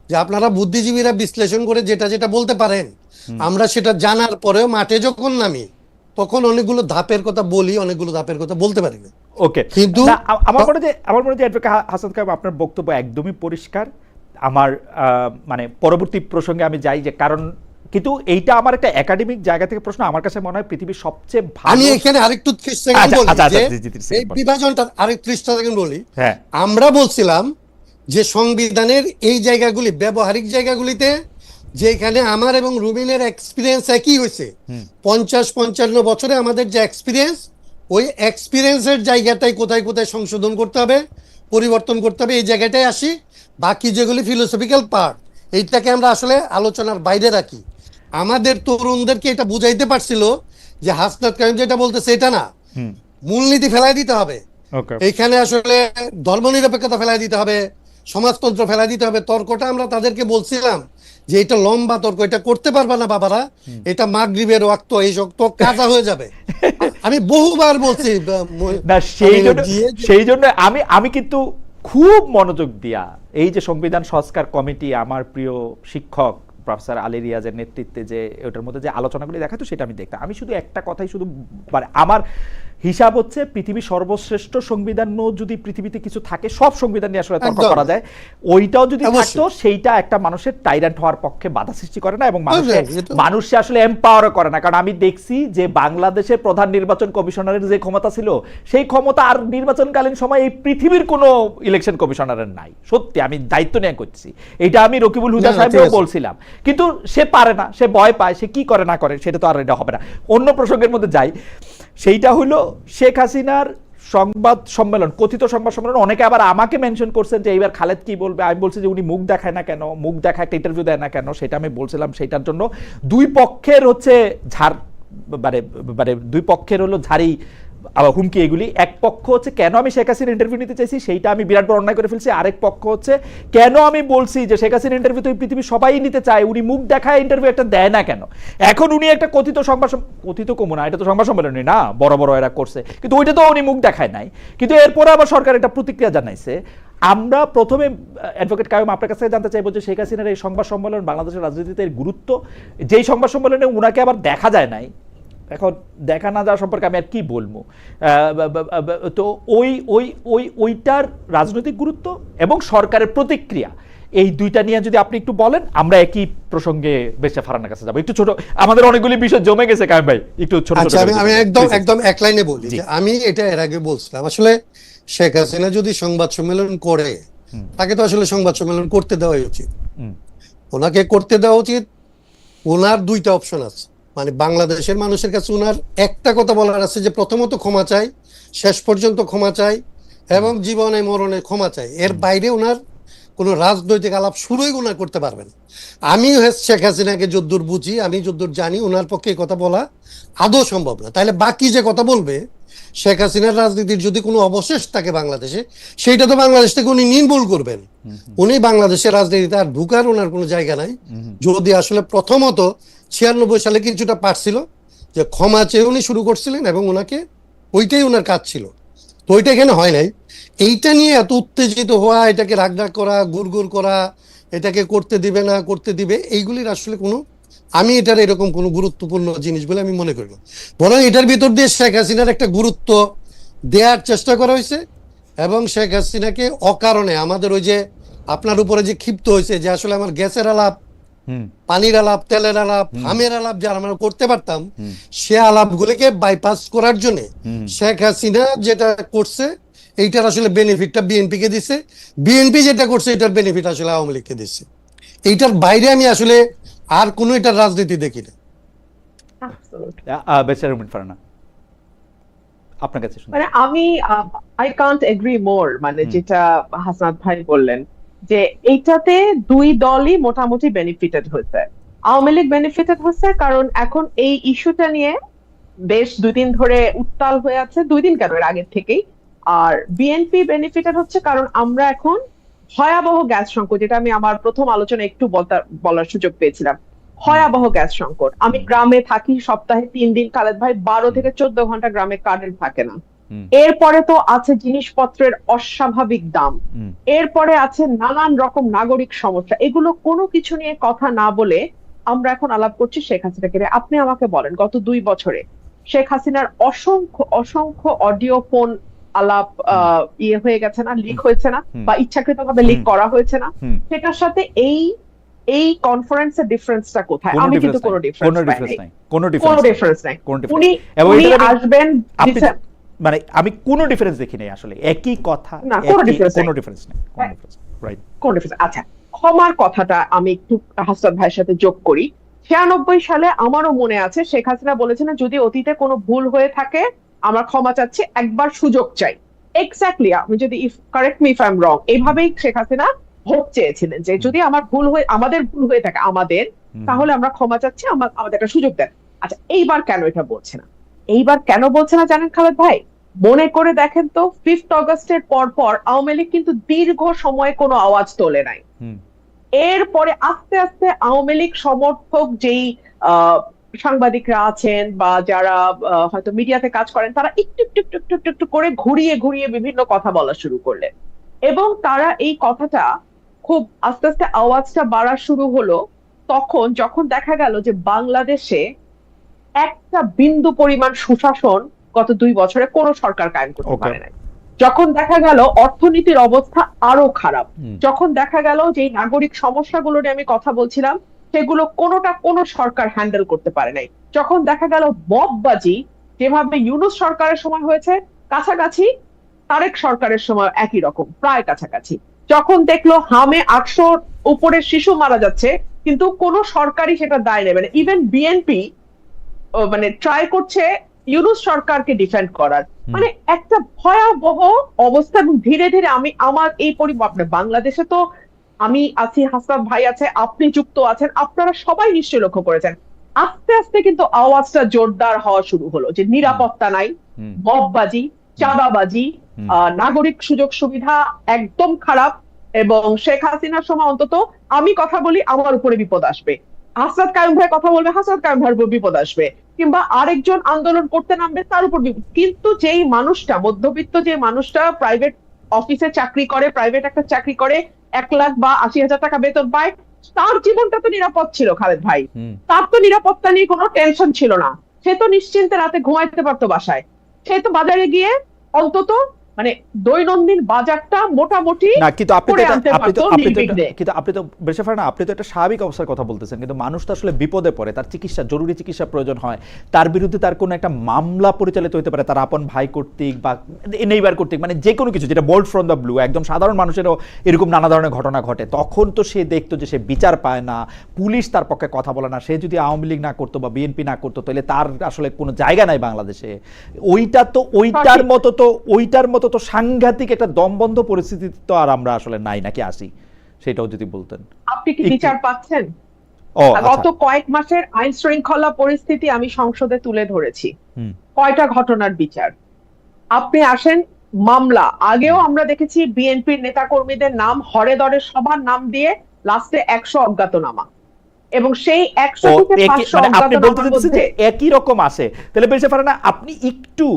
যে আপনারা বুদ্ধিজীবীরা বিশ্লেষণ করে যেটা যেটা বলতে পারেন, আমরা সেটা জানার পরেও মাঠে যখন নামি তখন অনেকগুলো ধাপের কথা বলি, অনেকগুলো ধাপের কথা বলতে পারি না। কিন্তু আমার মনে হয় যে অ্যাডভোকেট হাসান খান আপনার বক্তব্য একদমই পরিষ্কার। আমার মানে পরবর্তী প্রসঙ্গে আমি যাই, যে কারণ কিন্তু এইটা আমার একটা একাডেমিক জায়গা থেকে প্রশ্ন, আমার কাছে মনে হয় পৃথিবীর সবচেয়ে ভালো। আমি এখানে আরেকটু 30 সেকেন্ড বলি, এই বিভাজনটা আরেক 30 সেকেন্ড বলি। আমরা বলছিলাম যে সংবিধানের এই জায়গাগুলি, ব্যবহারিক জায়গাগুলিতে, যেখানে আমার এবং রুমিনের এক্সপিরিয়েন্স একই হয়েছে, 50-55 বছরে আমাদের যে এক্সপিরিয়েন্স, ওই এক্সপিরিয়েন্সের জায়গাটাই কোথায় কোথায় সংশোধন করতে হবে, পরিবর্তন করতে হবে, এই জায়গাটাই আসি। বাকি যেগুলি ফিলোসফিক্যাল পার্ট, এইটাকে আমরা আসলে আলোচনার বাইরে রাখি। আমাদের তরুণদেরকে এটা বুঝাইতে পারছিল যে হাসনাত কাইম যেটা বলতেছে এটা না, মূলনীতি ফেলাই দিতে হবে, এইখানে আসলে ধর্মনিরপেক্ষতা ফেলাই দিতে হবে, সমাজতন্ত্র ফেলাই দিতে হবে। তর্কটা আমরা তাদেরকে বলছিলাম যে এটা লম্বা তর্ক, এটা করতে পারবা না বাবারা, এটা মাগরিবের ওয়াক্ত, এই শক্ত কাজা হয়ে যাবে। আমি বহুবার বলছি, সেই জন্য আমি কিন্তু খুব মনোযোগ দিয়া এই যে সংবিধান সংস্কার কমিটি, আমার প্রিয় শিক্ষক প্রফেসর আলী রিয়াজের নেতৃত্বে যে ওটার মধ্যে যে আলোচনাগুলি দেখাতো সেটা আমি দেখতাম। আমি শুধু একটা কথাই, শুধু মানে আমার হিসাব হচ্ছে পৃথিবীর সর্বশ্রেষ্ঠ সংবিধান যদি পৃথিবীতে কিছু থাকে, সব সংবিধান নিয়ে আসলে তর্ক করা যায়, ওইটাও যদি থাকতো সেইটা একটা মানুষের টাইরান্ট হওয়ার পক্ষে বাধা সৃষ্টি করে না এবং মানুষকে আসলে এম্পাওয়ার করে না। কারণ আমি দেখছি যে বাংলাদেশের প্রধান নির্বাচন কমিশনারের যে ক্ষমতা ছিল, সেই ক্ষমতা আর নির্বাচনকালীন সময় এই পৃথিবীর কোনো ইলেকশন কমিশনারের নাই। সত্যি আমি দায়িত্ব নিয়ে করছি, এটা আমি রকিবুল হুদা সাহেবও বলছিলাম, কিন্তু সে পারে না, সে ভয় পায়, সে কি করে না করে সেটা তো আর এটা হবে না। অন্য প্রসঙ্গের মধ্যে যাই, সেইটা হলো শেখ হাসিনার সংবাদ সম্মেলন, কথিত সংবাদ সম্মেলন। অনেকে আবার আমাকে মেনশন করছেন যে এইবার খালেদ কি বলবে। আমি বলছি যে উনি মুখ দেখায় না কেন, মুখ দেখায় একটা ইন্টারভিউ দেয় না কেন, সেটা আমি বলছিলাম। সেটার জন্য দুই পক্ষের হচ্ছে দুই পক্ষের হলো ঝাড়ি আবার হুমকি এগুলি। এক পক্ষ হচ্ছে কেন আমি শেখ হাসিনার ইন্টারভিউ নিতে চাইছি সেইটা আমি বিরাট বড় অন্যায় করে ফেলছি, আরেক পক্ষ হচ্ছে কেন আমি বলছি যে শেখ হাসিনার ইন্টারভিউ তো পৃথিবী সবাই নিতে চায়, উনি মুখ দেখায় ইন্টারভিউ একটা দেয় না কেন। এখন উনি একটা কথিত কমু না, এটা তো সংবাদ সম্মেলনই না, বড় বড় এরা করছে, কিন্তু ওইটা তো উনি মুখ দেখায় নাই। কিন্তু এরপরে আবার সরকার একটা প্রতিক্রিয়া জানাইছে। আমরা প্রথমে অ্যাডভোকেট কাইয়ুম আপনার কাছে জানতে চাইবো যে শেখ হাসিনার এই সংবাদ সম্মেলন বাংলাদেশের রাজনীতিতে এর গুরুত্ব, যেই সংবাদ সম্মেলনে উনাকে আবার দেখা যায় নাই, এখন দেখা না যাওয়া সম্পর্কে আমি আর কি বলবো, তো ওইটার রাজনৈতিক গুরুত্ব এবং সরকারের প্রতিক্রিয়া, এই দুইটা নিয়ে যদি আপনি একটু বলেন, আমরা একই প্রসঙ্গে বেশা ফারানার কাছে যাবো। একটু ছোট, আমাদের অনেকগুলি বিষয় জমে গেছে কাইয়ুম ভাই, একটু ছোট ছোট। আচ্ছা, আমি একদম এক লাইনে বলি যে আমি এটা এর আগে বলছিলাম, আসলে শেখ হাসিনা যদি সংবাদ সম্মেলন করে, তাকে তো আসলে সংবাদ সম্মেলন করতে দেওয়াই উচিত, ওনাকে করতে দেওয়া উচিত। ওনার দুইটা অপশন আছে, মানে বাংলাদেশের মানুষের কাছে ওনার একটা কথা বলার আছে যে প্রথমত ক্ষমা চাই, শেষ পর্যন্ত ক্ষমা চাই এবং জীবনে মরণে ক্ষমা চাই। এর বাইরে ওনার কোনো রাজনৈতিক আলাপ শুরুই ওনার করতে পারবেন। আমি শেখ হাসিনাকে যদ্দূর বুঝি, আমি যদ্দূর জানি, ওনার পক্ষে কথা বলা আদৌ সম্ভব না। তাহলে বাকি যে কথা বলবে, শেখ হাসিনার রাজনীতির যদি কোনো অবশেষ থাকে বাংলাদেশে, সেইটা তো বাংলাদেশ থেকে উনি নির্মূল করবেন। উনি বাংলাদেশের রাজনীতিতে আর ঢুকার ওনার কোনো জায়গা নাই। যদি আসলে প্রথমত 96 সালে কিছুটা পারছিল যে ক্ষমা চেয়ে উনি শুরু করছিলেন এবং ওনাকে ওইটাই ওনার কাজ ছিল, তো ওইটা এখানে হয় নাই। এইটা নিয়ে এত উত্তেজিত হওয়া, এটাকে রাগরাগ করা, গুড়গুড় করা, এটাকে করতে দিবে না করতে দিবে, এইগুলির আসলে কোনো, আমি এটার এরকম কোনো গুরুত্বপূর্ণ জিনিস বলে আমি মনে করি না। বরং এটার ভিতর দিয়ে শেখ হাসিনার একটা গুরুত্ব দেওয়ার চেষ্টা করা হয়েছে এবং শেখ হাসিনাকে অকারণে আমাদের ওই যে আপনার উপরে যে ক্ষিপ্ত হয়েছে যে আসলে আমার গ্যাসের আলাপ, পানির আলাপ, তেলের আলাপ, হামের আলাপ যারা আমরা করতে পারতাম, সে আলাপগুলিকে বাইপাস করার জন্য শেখ হাসিনা যেটা করছে, এইটার আসলে বেনিফিটটা বিএনপি কে দিচ্ছে, বিএনপি যেটা করছে এটার বেনিফিট আসলে আওয়ামী লীগকে দিচ্ছে। এইটার বাইরে আমি আসলে আর কোনো এটার রাজনীতি দেখি না। আপনার কাছে মানে আমি আই কান্ট এগ্রি মোর, মানে যেটা হাসনাত ভাই বললেন যে এইটাতে দুই দলই মোটামুটি বেনিফিটেড হয়েছে। আওয়ামী লীগ বেনিফিটেড হচ্ছে কারণ এখন এই ইস্যুটা নিয়ে বেশ 2 দিন ধরে উত্তাল হয়ে আছে, 2 দিন কেন, এর আগের থেকেই। আর বিএনপি বেনিফিটেড হচ্ছে কারণ আমরা এখন ভয়াবহ গ্যাস সংকট, যেটা আমি আমার প্রথম আলোচনা একটু বলার সুযোগ পেয়েছিলাম, ভয়াবহ গ্যাস সংকট। আমি গ্রামে থাকি, সপ্তাহে 3 দিন খালেদ ভাই 12 থেকে 14 ঘন্টা গ্রামে কারেন্ট থাকে না। এরপরে তো আছে জিনিসপত্রের অস্বাভাবিক দাম, এরপরে আছে নানান রকম নাগরিক সমস্যা। এগুলো কোনো কিছু নিয়ে কথা না বলে আমরা এখন আলাপ করছি শেখ হাসিনাকে। আপনি আমাকে বলেন, গত 2 বছরে শেখ হাসিনার অসংখ্য অসংখ্য অডিও ফোন আলাপ ইয়ে হয়ে গেছে না, লিক হয়েছে না, বা ইচ্ছাকৃতভাবে লিক করা হয়েছে না? সেটার সাথে এই কনফারেন্সের ডিফারেন্সটা কোথায়? আমি কিন্তু কোনো ডিফারেন্স নাই, কোনো ডিফারেন্স নাই। উনি আসবেন, মানে আমি কোনো ডিফারেন্স দেখি নাই, আসলে একই কথা, না কোনো ডিফারেন্স নাই, রাইট, কোনো ডিফারেন্স। আচ্ছা, ক্ষমার কথাটা আমি একটু হাসনাত ভাইয়ের সাথে যোগ করি। 96 সালে আমারও মনে আছে শেখ হাসিনা বলেছেন, যদি অতীতে কোনো ভুল হয়ে থাকে আমরা ক্ষমা চাচ্ছি, একবার সুযোগ চাই। এক্স্যাক্টলি, আমি যদি correct me if I am রং, এইভাবেই শেখ হাসিনা ভোট চেয়েছিলেন যে যদি আমাদের ভুল হয়ে থাকে তাহলে আমরা ক্ষমা চাচ্ছি, আমাদের একটা সুযোগ দেন। আচ্ছা, এইবার কেন এটা বলছে না? এইবার কেন বলছে না জানেন খালেদ ভাই? মনে করে দেখেন তো, 5 অগস্টের পর আওয়ামী লীগ কিন্তু দীর্ঘ সময় কোনো আওয়াজ তোলে নাই। এরপরে আস্তে আস্তে আওয়ামী লীগ সমর্থক যেই সাংবাদিকরা আছেন বা যারা হয়তো মিডিয়াতে কাজ করেন, তারা একটু একটু একটু একটু একটু করে ঘুরিয়ে ঘুরিয়ে বিভিন্ন কথা বলা শুরু করলেন, এবং তারা এই কথাটা খুব আস্তে আস্তে আওয়াজটা বাড়া শুরু হলো তখন, যখন দেখা গেল যে বাংলাদেশে একটা বিন্দু পরিমাণ সুশাসন গত 2 বছরে কোনো সরকার কায়েম করতে পারে নাই। যখন দেখা গেল অর্থনীতির অবস্থা আরো খারাপ, যখন দেখা গেল যে নাগরিক সমস্যাগুলো নিয়ে আমি কথা বলছিলাম সেগুলো কোনোটা কোনো সরকার হ্যান্ডেল করতে পারে নাই, যখন দেখা গেল মববাজি যেভাবে ইউনূস সরকারের সময় হয়েছে কাছাকাছি, তারেক সরকারের সময় একই রকম প্রায় কাছাকাছি, যখন দেখলো হামে 800 উপরের শিশু মারা যাচ্ছে কিন্তু কোনো সরকারই সেটা দায় নেবে না, ইভেন বিএনপি মানে ট্রাই করছে ইউনূস সরকারকে ডিফেন্ড করার, মানে একটা ভয়াবহ অবস্থা। এবং ধীরে ধীরে আমার এই বাংলাদেশে তো আমি আছি, হাসনাত ভাই আছে, আপনি যুক্ত আছেন, আপনারা সবাই নিশ্চয়ই লক্ষ্য করেছেন, আস্তে আস্তে কিন্তু আওয়াজটা জোরদার হওয়া শুরু হলো যে নিরাপত্তা নাই, মববাজি, চাঁদাবাজি, নাগরিক সুযোগ সুবিধা একদম খারাপ, এবং শেখ হাসিনার সময় অন্তত আমি কথা বলি আমার উপরে বিপদ আসবে, হাসনাত কাইয়ুম ভাই কথা বলবে হাসনাত কাইয়ুম ভাইয়ের উপর বিপদ আসবে, কিংবা আরেকজন আন্দোলন করতে নামবে তার উপর বিপদ। কিন্তু যেই মানুষটা মধ্যবিত্ত, যে মানুষটা প্রাইভেট অফিসে চাকরি করে, প্রাইভেট একটা চাকরি করে, 1 লাখ বা 80,000 টাকা বেতন পায়, তার জীবনটা তো নিরাপদ ছিল খালেদ ভাই। তার তো নিরাপত্তা নিয়ে কোনো টেনশন ছিল না, সে তো নিশ্চিন্তে রাতে ঘুমাইতে পারতো বাসায়। সে তো বাজারে গিয়ে অন্তত মানে দৈনন্দিন বাজারটা মোটামুটি না, কিন্তু আপনি করে তো আনতে পারতো নির্বিঘ্নে। কিন্তু আপনি তো বেশি না, আপনি তো একটা স্বাভাবিক অবস্থার কথা বলতেছেন, কিন্তু মানুষ তো আসলে বিপদে পড়ে, তার চিকিৎসা, জরুরি চিকিৎসা প্রয়োজন হয়, তার বিরুদ্ধে তার কোনো একটা মামলা পরিচালিত হতে পারে, তার আপন ভাই কর্তৃক বা নেইবার কর্তৃক, মানে যে কোনো কিছু যেটা বোল্ড ফ্রম দ্য ব্লু, একদম সাধারণ মানুষেরও এরকম নানা ধরনের ঘটনা ঘটে, তখন তো সে দেখতো যে সে বিচার পায় না, পুলিশ তার পক্ষে কথা বলে না। সে যদি আওয়ামী লীগ না করতো বা বিএনপি না করতো, তাহলে তার আসলে কোনো জায়গা নাই বাংলাদেশে। ওইটার মতো তো সাংঘাতিক একটা দমবন্ধ পরিস্থিতি তো আর আমরা আসলে নাই, নাকি আসি, সেটাও যদি বলতেন। আপনি কি বিচার পাচ্ছেন? ও গত কয়েক মাসের আইন শৃঙ্খলা পরিস্থিতি আমি সংসদে তুলে ধরেছি, হুম। কয়টা ঘটনার বিচার? আপনি আসেন, মামলা আগেও আমরা দেখেছি বিএনপির নেতা কর্মীদের নাম হরে দরে সবার নাম দিয়ে লাস্টে 100 অজ্ঞাতনামা, এবং সেই 100 থেকে 500 মানে আপনি বলতে অজ্ঞাতনামার চাচ্ছেন যে মধ্যে একই রকম আসে, তাহলে বেশি পারে না আপনি একটু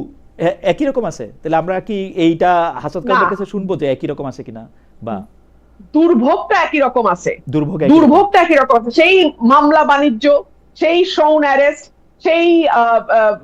একই রকম আছে, তাহলে আমরা কি এইটা হাসদ খানের কাছে শুনবো যে একই রকম আছে কিনা, বা দুর্ভোগটা একই রকম আছে, দুর্ভোগ দুর্ভোগটা একই রকম আছে। সেই মামলা বাণিজ্য, সেই শোন অ্যারেস্ট, সেই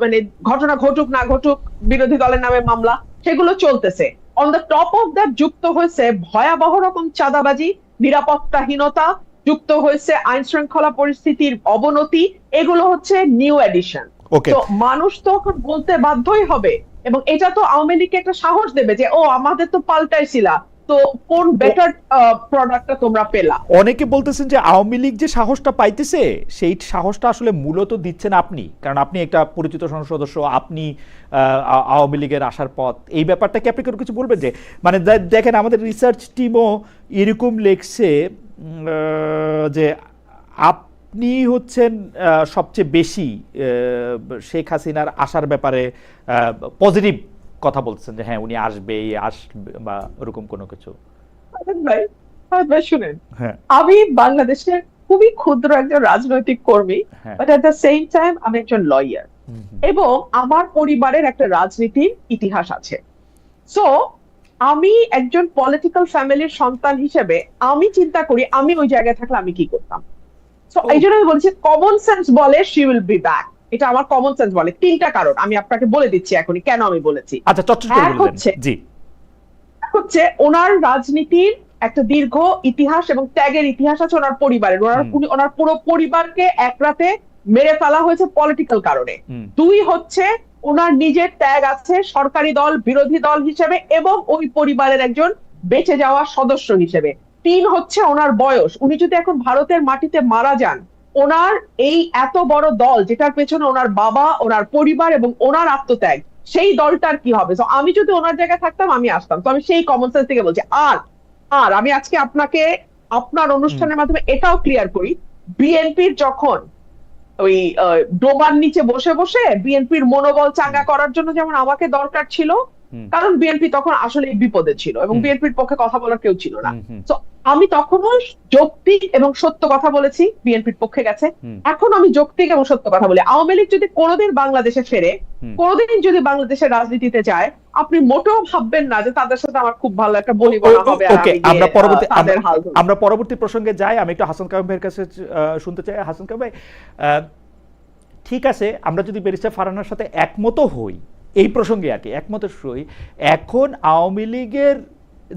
মানে ঘটনা ঘটুক না ঘটুক বিরোধী দলের নামে মামলা, সেগুলো চলতেছে। On the top of that যুক্ত হয়েছে ভয়াবহ রকম চাঁদাবাজি, নিরাপত্তাহীনতা, যুক্ত হয়েছে আইন শৃঙ্খলা পরিস্থিতির অবনতি। এগুলো হচ্ছে নিউ এডিশন। তো মানুষ তো এখন বলতে বাধ্যই হবে, এবং এটা তো আওয়ামী লীগকে একটা সাহস দেবে যে ও আমাদের তো পাল্টাইছিলা, তো কোন বেটার প্রোডাক্টটা তোমরা পেলা। অনেকে বলতেছেন যে আওয়ামী লীগ যে সাহসটা পাইতেছে, সেই সাহসটা আসলে মূলত দিচ্ছেন আপনি, কারণ আপনি একটা পরিচিত সংসদ সদস্য, আপনি আওয়ামী লীগের আসার পথ, এই ব্যাপারটা কি আপনি কোনো কিছু বলবেন? যে মানে দেখেন আমাদের রিসার্চ টিমও এরকম লেখছে যে আপনি হচ্ছেন সবচেয়ে বেশি শেখ হাসিনার আসার ব্যাপারে পজিটিভ কথা বলছেন, যে হ্যাঁ উনি আসবে বা ওরকম কোনো কিছু। ভাই শুনেন, আমি বাংলাদেশের খুবই ক্ষুদ্র একজন রাজনৈতিক কর্মী, but at the same time আমি একজন লয়ার, এবং আমার পরিবারের একটা রাজনীতির ইতিহাস আছে। সো আমি একজন পলিটিক্যাল ফ্যামিলির সন্তান হিসেবে আমি চিন্তা করি আমি ওই জায়গায় থাকলে আমি কি করতাম। সো এই জন্য আমি বলছি কমন সেন্স বলে শি উইল বি ব্যাক, এটা আমার কমন সেন্স বলে। 3টা কারণ আমি আপনাকে বলে দিচ্ছি এখনই কেন আমি বলেছি। আচ্ছা, চটচট করে বলবেন। জি, হচ্ছে ওনার রাজনীতির একটা দীর্ঘ ইতিহাস এবং ত্যাগের ইতিহাস আছে ওনার পরিবারের। ওনার পুরো পরিবারকে এক রাতে মেরে ফেলা হয়েছে পলিটিক্যাল কারণে। 2 হচ্ছে ওনার নিজের ত্যাগ আছে সরকারি দল, বিরোধী দল হিসেবে, এবং ওই পরিবারের একজন বেঁচে যাওয়া সদস্য হিসেবে। 3 হচ্ছে ওনার বয়স। উনি যদি এখন ভারতের মাটিতে মারা যান, ওনার এই এত বড় দল যেটার পেছনে ওনার বাবা, ওনার পরিবার এবং ওনার আত্মত্যাগ, সেই দলটার কি হবে? তো আমি যদি ওনার জায়গায় থাকতাম আমি আসতাম। তো আমি সেই কমন সেন্স থেকে বলছি। আর আমি আজকে আপনাকে আপনার অনুষ্ঠানের মাধ্যমে এটাও ক্লিয়ার করি, বিএনপির যখন ওই ডোবার নিচে বসে বসে বিএনপির মনোবল চাঙ্গা করার জন্য যেমন আমাকে দরকার ছিল, কারণ বিএনপি তখন আসলে বিপদে ছিল এবং বিএনপির পক্ষে কথা বলার কেউ ছিল না, তো আমি তখনও যৌক্তিক এবং সত্য কথা বলেছি, বিএনপির পক্ষে গেছে। এখন আমি যৌক্তিক এবং সত্য কথা বলি। আওয়ামী লীগ যদি কোনোদিন বাংলাদেশে ফেরে, কোনোদিন যদি বাংলাদেশের রাজনীতিতে যায়, আপনি মোটেও ভাববেন না যে তাদের সাথে আমার খুব ভালো একটা বনিবনা হবে। আমরা পরবর্তী প্রসঙ্গে যাই। আমি একটু হাসান কামাল ভাইয়ের কাছে শুনতে চাই। হাসান কামাল ভাই, ঠিক আছে, আমরা যদি ব্যারিস্টার ফারহানার সাথে একমত হই এই প্রসঙ্গে, আর কি একমত হই, এখন আওয়ামী লীগের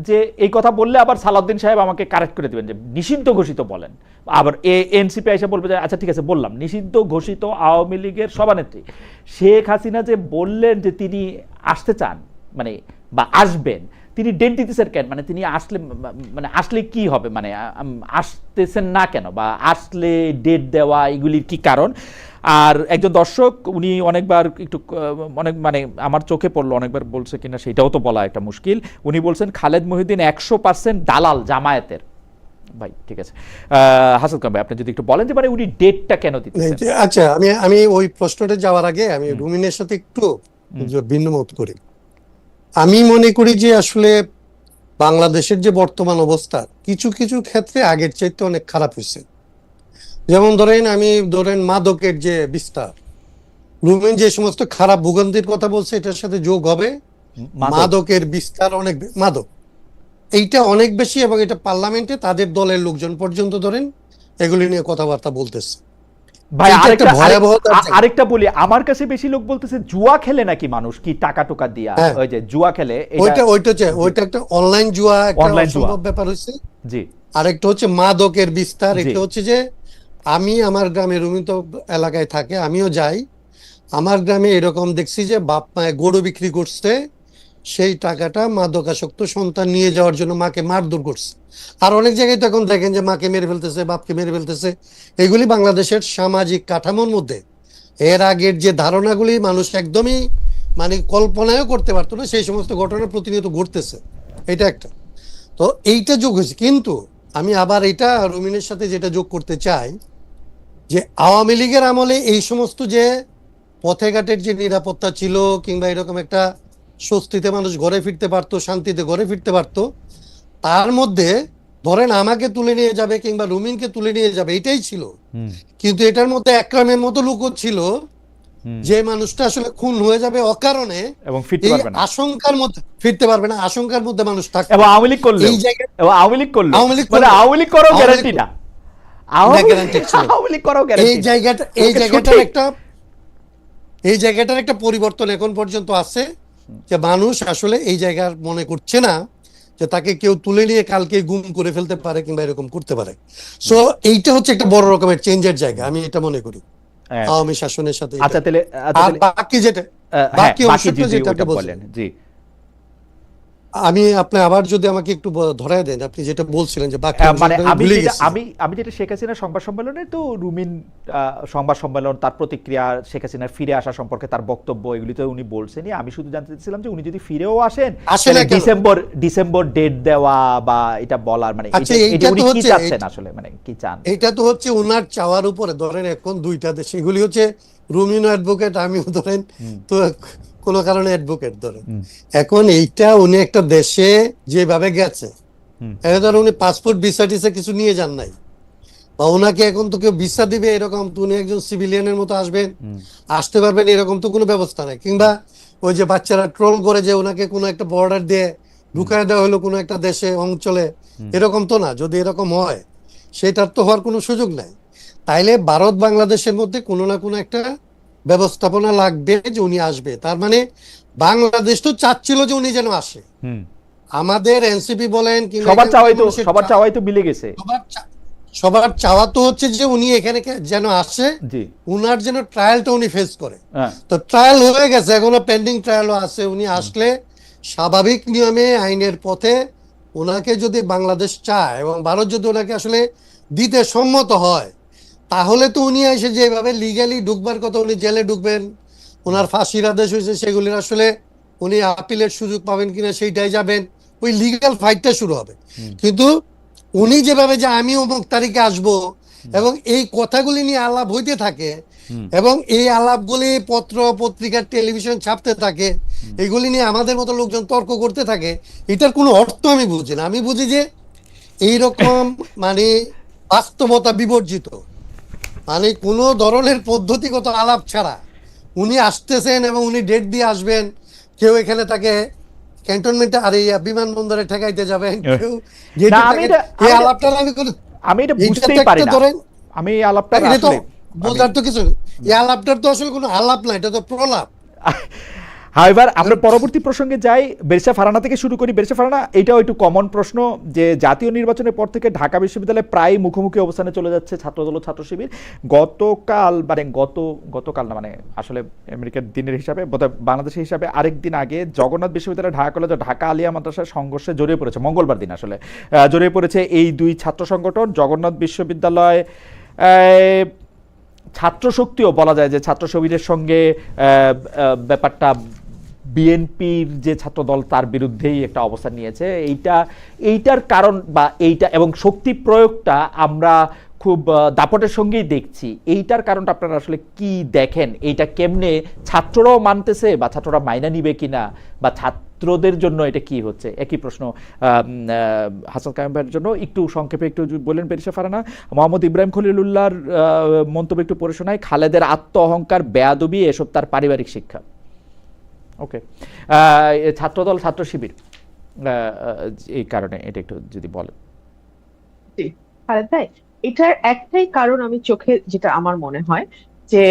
যে এই কথা বললে আবার সালাউদ্দিন সাহেব আমাকে কারেক্ট করে দিবেন যে নিষিদ্ধ ঘোষিত বলেন, আবার এনসিপি এসে বলবে যে আচ্ছা ঠিক আছে বললাম নিষিদ্ধ ঘোষিত আওয়ামী লীগের সভানেত্রী শেখ হাসিনা যে বললেন যে তিনি আসতে চান, মানে বা আসবেন, তিনি ডেট দিতেছেন কেন? মানে তিনি আসলে, মানে আসলে কি হবে, মানে আসতেছেন না কেন, বা আসলে ডেট দেওয়া, এগুলির কি কারণ? আর একজন দর্শক উনি অনেকবার একটু মানে আমার চোখে পড়লো, অনেকবার বলছে কিনা সেটাও তো বলা একটা মুশকিল। উনি বলছেন খালেদ মহিউদ্দিন 100% দালাল জামায়াতের। ভাই ঠিক আছে, হাসান কামাল ভাই আপনি যদি একটু বলেন যে মানে উনি ডেটটা কেন দিতেছেন। আচ্ছা, আমি ওই প্রশ্নটা যাওয়ার আগে আমি রুমিনের সাথে একটু ভিন্নমত করি। আমি মনে করি যে আসলে বাংলাদেশের যে বর্তমান অবস্থা কিছু কিছু ক্ষেত্রে আগের চাইতে অনেক খারাপ হয়েছে। যেমন ধরেন মাদকের যে বিস্তার, রুমিন যে সমস্ত খারাপ ভূগন্ধির কথা বলছে এটার সাথে যোগ হবে মাদকের বিস্তার, অনেক মাদক এইটা অনেক বেশি, এবং এটা পার্লামেন্টে তাদের দলের লোকজন পর্যন্ত ধরেন এগুলি নিয়ে কথাবার্তা বলতেছে। ভাই এইটা একটা ভয়াবহতার জায়গা। আরেকটা বলি, আমার কাছে বেশি লোক বলতেছে জুয়া খেলে নাকি মানুষ, কি টাকা টোকা দিয়া, হ্যাঁ। ওই যে জুয়া খেলে, ওইটা একটা অনলাইন জুয়া, একটা অনলাইন জুয়া। অসম্ভব ব্যাপার হচ্ছে। জি আরেকটা হচ্ছে মাদকের বিস্তার। জি। এটা হচ্ছে যে আমি আমার গ্রামে, রুমিন তো এলাকায় থাকে, আমিও যাই, আমার গ্রামে এরকম দেখছি যে বাপ মায়ে গরু বিক্রি করছে, সেই টাকাটা মাদকাসক্ত সন্তান নিয়ে যাওয়ার জন্য মাকে মারধর করছে। আর অনেক জায়গায় তো এখন দেখেন যে মাকে মেরে ফেলতেছে, বাপকে মেরে ফেলতেছে। এগুলি বাংলাদেশের সামাজিক কাঠামোর মধ্যে এর আগের যে ধারণাগুলি মানুষ একদমই মানে কল্পনাও করতে পারতো না, সেই সমস্ত ঘটনা প্রতিনিয়ত ঘটতেছে। এটা একটা। তো এইটা যোগ হয়েছে। কিন্তু আমি আবার এটা রুমিনের সাথে যেটা যোগ করতে চাই, যে আওয়ামী লীগের আমলে এই সমস্ত যে পথে ঘাটের যে নিরাপত্তা ছিল, কিংবা এরকম একটা স্বস্তিতে মানুষ ঘরে ফিরতে পারতো, শান্তিতে ঘরে ফিরতে পারতো, তার মধ্যে ধরেন আমাকে তুলে নিয়ে যাবে কিংবা রুমিনকে তুলে নিয়ে যাবে, এটাই ছিল। কিন্তু এটার মধ্যে একরামের মতো লোকও ছিল, যে মানুষটা আসলে খুন হয়ে যাবে অকারণে, এবং ফিরতে এই পারবে না, আশঙ্কার মধ্যে ফিরতে পারবে না, আশঙ্কার মধ্যে মানুষ থাকতো। এবং আওয়ামী লীগ করলো, এই জায়গায় এবং আওয়ামী লীগ করলো, আওয়ামী লীগ মানে করলো। আওয়ামী লীগ করাও আওয়ামী গ্যারান্টি লীগ না, guarantee ছিল না। আওয়ামী লীগ করাও এই গ্যারান্টি জায়গাটার একটা পরিবর্তন এখন পর্যন্ত আছে, যে মানুষ আসলে এই জায়গার মনে করছে না যে তাকে কেউ তুলে নিয়ে কালকে গুম করে ফেলতে পারে কিংবা এরকম করতে পারে। সো এইটা হচ্ছে একটা বড় রকমের চেঞ্জের জায়গা, আমি এটা মনে করি আওয়ামী শাসনের সাথে। আচ্ছা তাহলে আর বাকি যেটা বাকি অংশটা যেটা আপনি বললেন, জি আমি আপনি আবার যদি আমাকে একটু ধরায় দেন, আপনি যেটা বলছিলেন যে বাকি মানে অংশটা আমি ভুলে যেটা গেছি। আমি যেটা শেখ হাসিনার সংবাদ সম্মেলনে, তো রুমিন সংবাদ সম্মেলন, তার প্রতিক্রিয়া, শেখ হাসিনার ফিরে আসা সম্পর্কে তার বক্তব্য, এগুলি তো উনি বলছেনই। আমি শুধু জানতে চাইছিলাম যে উনি যদি ফিরেও আসেন, আসলে ডিসেম্বর ডেট দেওয়া বা এটা বলার, মানে আচ্ছা, এটা এইটা উনি তো কি হচ্ছে চাচ্ছেন আসলে, মানে কি চান? এটা তো হচ্ছে ওনার চাওয়ার উপরে। ধরেন এখন দুইটা দেশ, এগুলি হচ্ছে রুমিনও অ্যাডভোকেট, আমিও ধরেন তো কোনো কারণে অ্যাডভোকেট ধরেন। এখন এইটা উনি একটা দেশে যেভাবে গেছে, ধর উনি পাসপোর্ট ভিসা টিসা কিছু নিয়ে যান নাই, বা ওনাকে এখন তো কেউ ভিসা দিবে এরকম, তো উনি একজন সিভিলিয়ানের মতো আসবেন, আসতে পারবেন এরকম তো কোনো ব্যবস্থা নাই। কিংবা ওই যে বাচ্চারা ট্রোল করে যে ওনাকে কোনো একটা বর্ডার দিয়ে ঢুকায় দেওয়া হলো কোনো একটা দেশে, অঞ্চলে, এরকম তো না। যদি এরকম হয়, সেটার তো হওয়ার কোনো সুযোগ নাই। তাইলে ভারত বাংলাদেশের মধ্যে কোনো না কোনো একটা ব্যবস্থাপনা লাগবে যে উনি আসবে। তার মানে বাংলাদেশ তো চাচ্ছিল যে উনি যেন আসে। আমাদের এনসিপি বলেন কিংবা সবার চাওয়াই তো মিলে গেছে। সবার চাওয়া তো হচ্ছে যে উনি এখানে যেন আসে, জি উনার যেন ট্রায়ালটা উনি ফেস করে। হ্যাঁ। তো ট্রায়াল হয়ে গেছে, এখনো পেন্ডিং ট্রায়ালও আছে। উনি আসলে স্বাভাবিক নিয়মে আইনের পথে ওনাকে যদি বাংলাদেশ চায় এবং ভারত যদি ওনাকে আসলে দিতে সম্মত হয়, তাহলে তো উনি এসে যেভাবে লিগালি ঢুকবার কথা, উনি জেলে ঢুকবেন, ওনার ফাঁসির আদেশ হয়েছে, সেগুলির আসলে উনি আপিলের সুযোগ পাবেন কিনা সেইটাই যাবেন, ওই লিগাল ফাইটটা শুরু হবে। কিন্তু উনি যেভাবে যে আমি অমুক তারিখে আসবো, এবং এই কথাগুলি নিয়ে আলাপ হইতে থাকে, এবং এই আলাপগুলি পত্র পত্রিকা টেলিভিশন ছাপতে থাকে, এগুলি নিয়ে আমাদের মতো লোকজন তর্ক করতে থাকে, এটার কোনো অর্থ আমি বুঝি না। আমি বুঝি যে এইরকম মানে বাস্তবতা বিবর্জিত, মানে কোনো ধরনের পদ্ধতিগত আলাপ ছাড়া উনি আসতেছেন এবং উনি ডেট দিয়ে আসবেন। কেউ এখানে তাকে ক্যান্টনমেন্টে আর এই বিমানবন্দরে ঠেকাইতে যাবেন, কেউ এই আলাপটা আমি এটা বুঝতেই পারি না। আমি এই আলাপটা আসলে বোঝার তো কিছু, এই আলাপটার তো আসলে কোনো আলাপ না, এটা তো প্রলাপ। এবার আমরা পরবর্তী প্রসঙ্গে যাই। বেরসা ফারানা থেকে শুরু করি। বেরসা ফারানা, এটাও একটু কমন প্রশ্ন, যে জাতীয় নির্বাচনের পর থেকে ঢাকা বিশ্ববিদ্যালয়ে প্রায় মুখোমুখি অবস্থানে চলে যাচ্ছে ছাত্রদল ও ছাত্র শিবির। গতকাল না, মানে আসলে আমেরিকার দিনের হিসাবে, বাংলাদেশের হিসাবে আরেকদিন আগে জগন্নাথ বিশ্ববিদ্যালয়, ঢাকা কলেজ ও ঢাকা আলিয়া মাদ্রাসার সংঘর্ষে জড়িয়ে পড়েছে, মঙ্গলবার দিন আসলে জড়িয়ে পড়েছে এই দুই ছাত্র সংগঠন। জগন্নাথ বিশ্ববিদ্যালয় ছাত্র শক্তিও বলা যায় যে ছাত্র শিবিরের সঙ্গে ব্যাপারটা বিএনপির যে ছাত্র দল তার বিরুদ্ধেই একটা অবস্থান নিয়েছে। এইটার কারণ বা এইটা এবং শক্তি প্রয়োগটা আমরা খুব দাপটের সঙ্গেই দেখছি। এইটার কারণটা আপনারা আসলে কি দেখেন? এইটা কেমনে ছাত্ররাও মানতেছে বা ছাত্ররা মাইনা নিবে কিনা, বা ছাত্রদের জন্য এটা কি হচ্ছে? একই প্রশ্ন হাসান কায়েম ভাইয়ের জন্য। একটু সংক্ষেপে একটু বললেন বেরিসা ফারানা। মোহাম্মদ ইব্রাহিম খলিলুল্লাহর মন্তব্য একটু পড়ে শোনায়। খালেদের আত্ম অহংকার, বেয়াদবি, এসব তার পারিবারিক শিক্ষা। ওকে, ছাত্রদল ছাত্র শিবির এই কারণে এটা একটু যদি বলেন। জি, খালেদ ভাই, এটার একটাই কারণ আমি চোখে যেটা আমার মনে হয় যে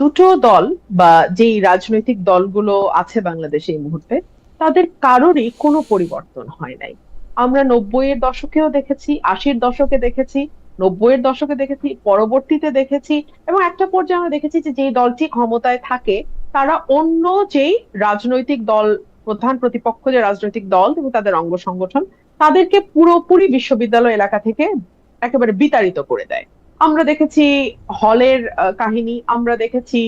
দুটো দল বা যেই রাজনৈতিক দলগুলো আছে বাংলাদেশে এই মুহূর্তে, তাদের কারোরই কোনো পরিবর্তন হয় নাই। আমরা 90-এর দশকেও দেখেছি, 80-র দশকে দেখেছি, 90-এর দশকে দেখেছি, পরবর্তীতে দেখেছি, এবং একটা পর্যায়ে আমরা দেখেছি যে যেই দলটি ক্ষমতায় থাকে তারা অন্য যেই রাজনৈতিক দল, প্রধান প্রতিপক্ষ যে রাজনৈতিক দল এবং তাদের অঙ্গ সংগঠন, তাদেরকে পুরোপুরি বিশ্ববিদ্যালয় এলাকা থেকে একেবারে বিতাড়িত করে দেয়। আমরা দেখেছি হলের কাহিনী, আমরা দেখেছি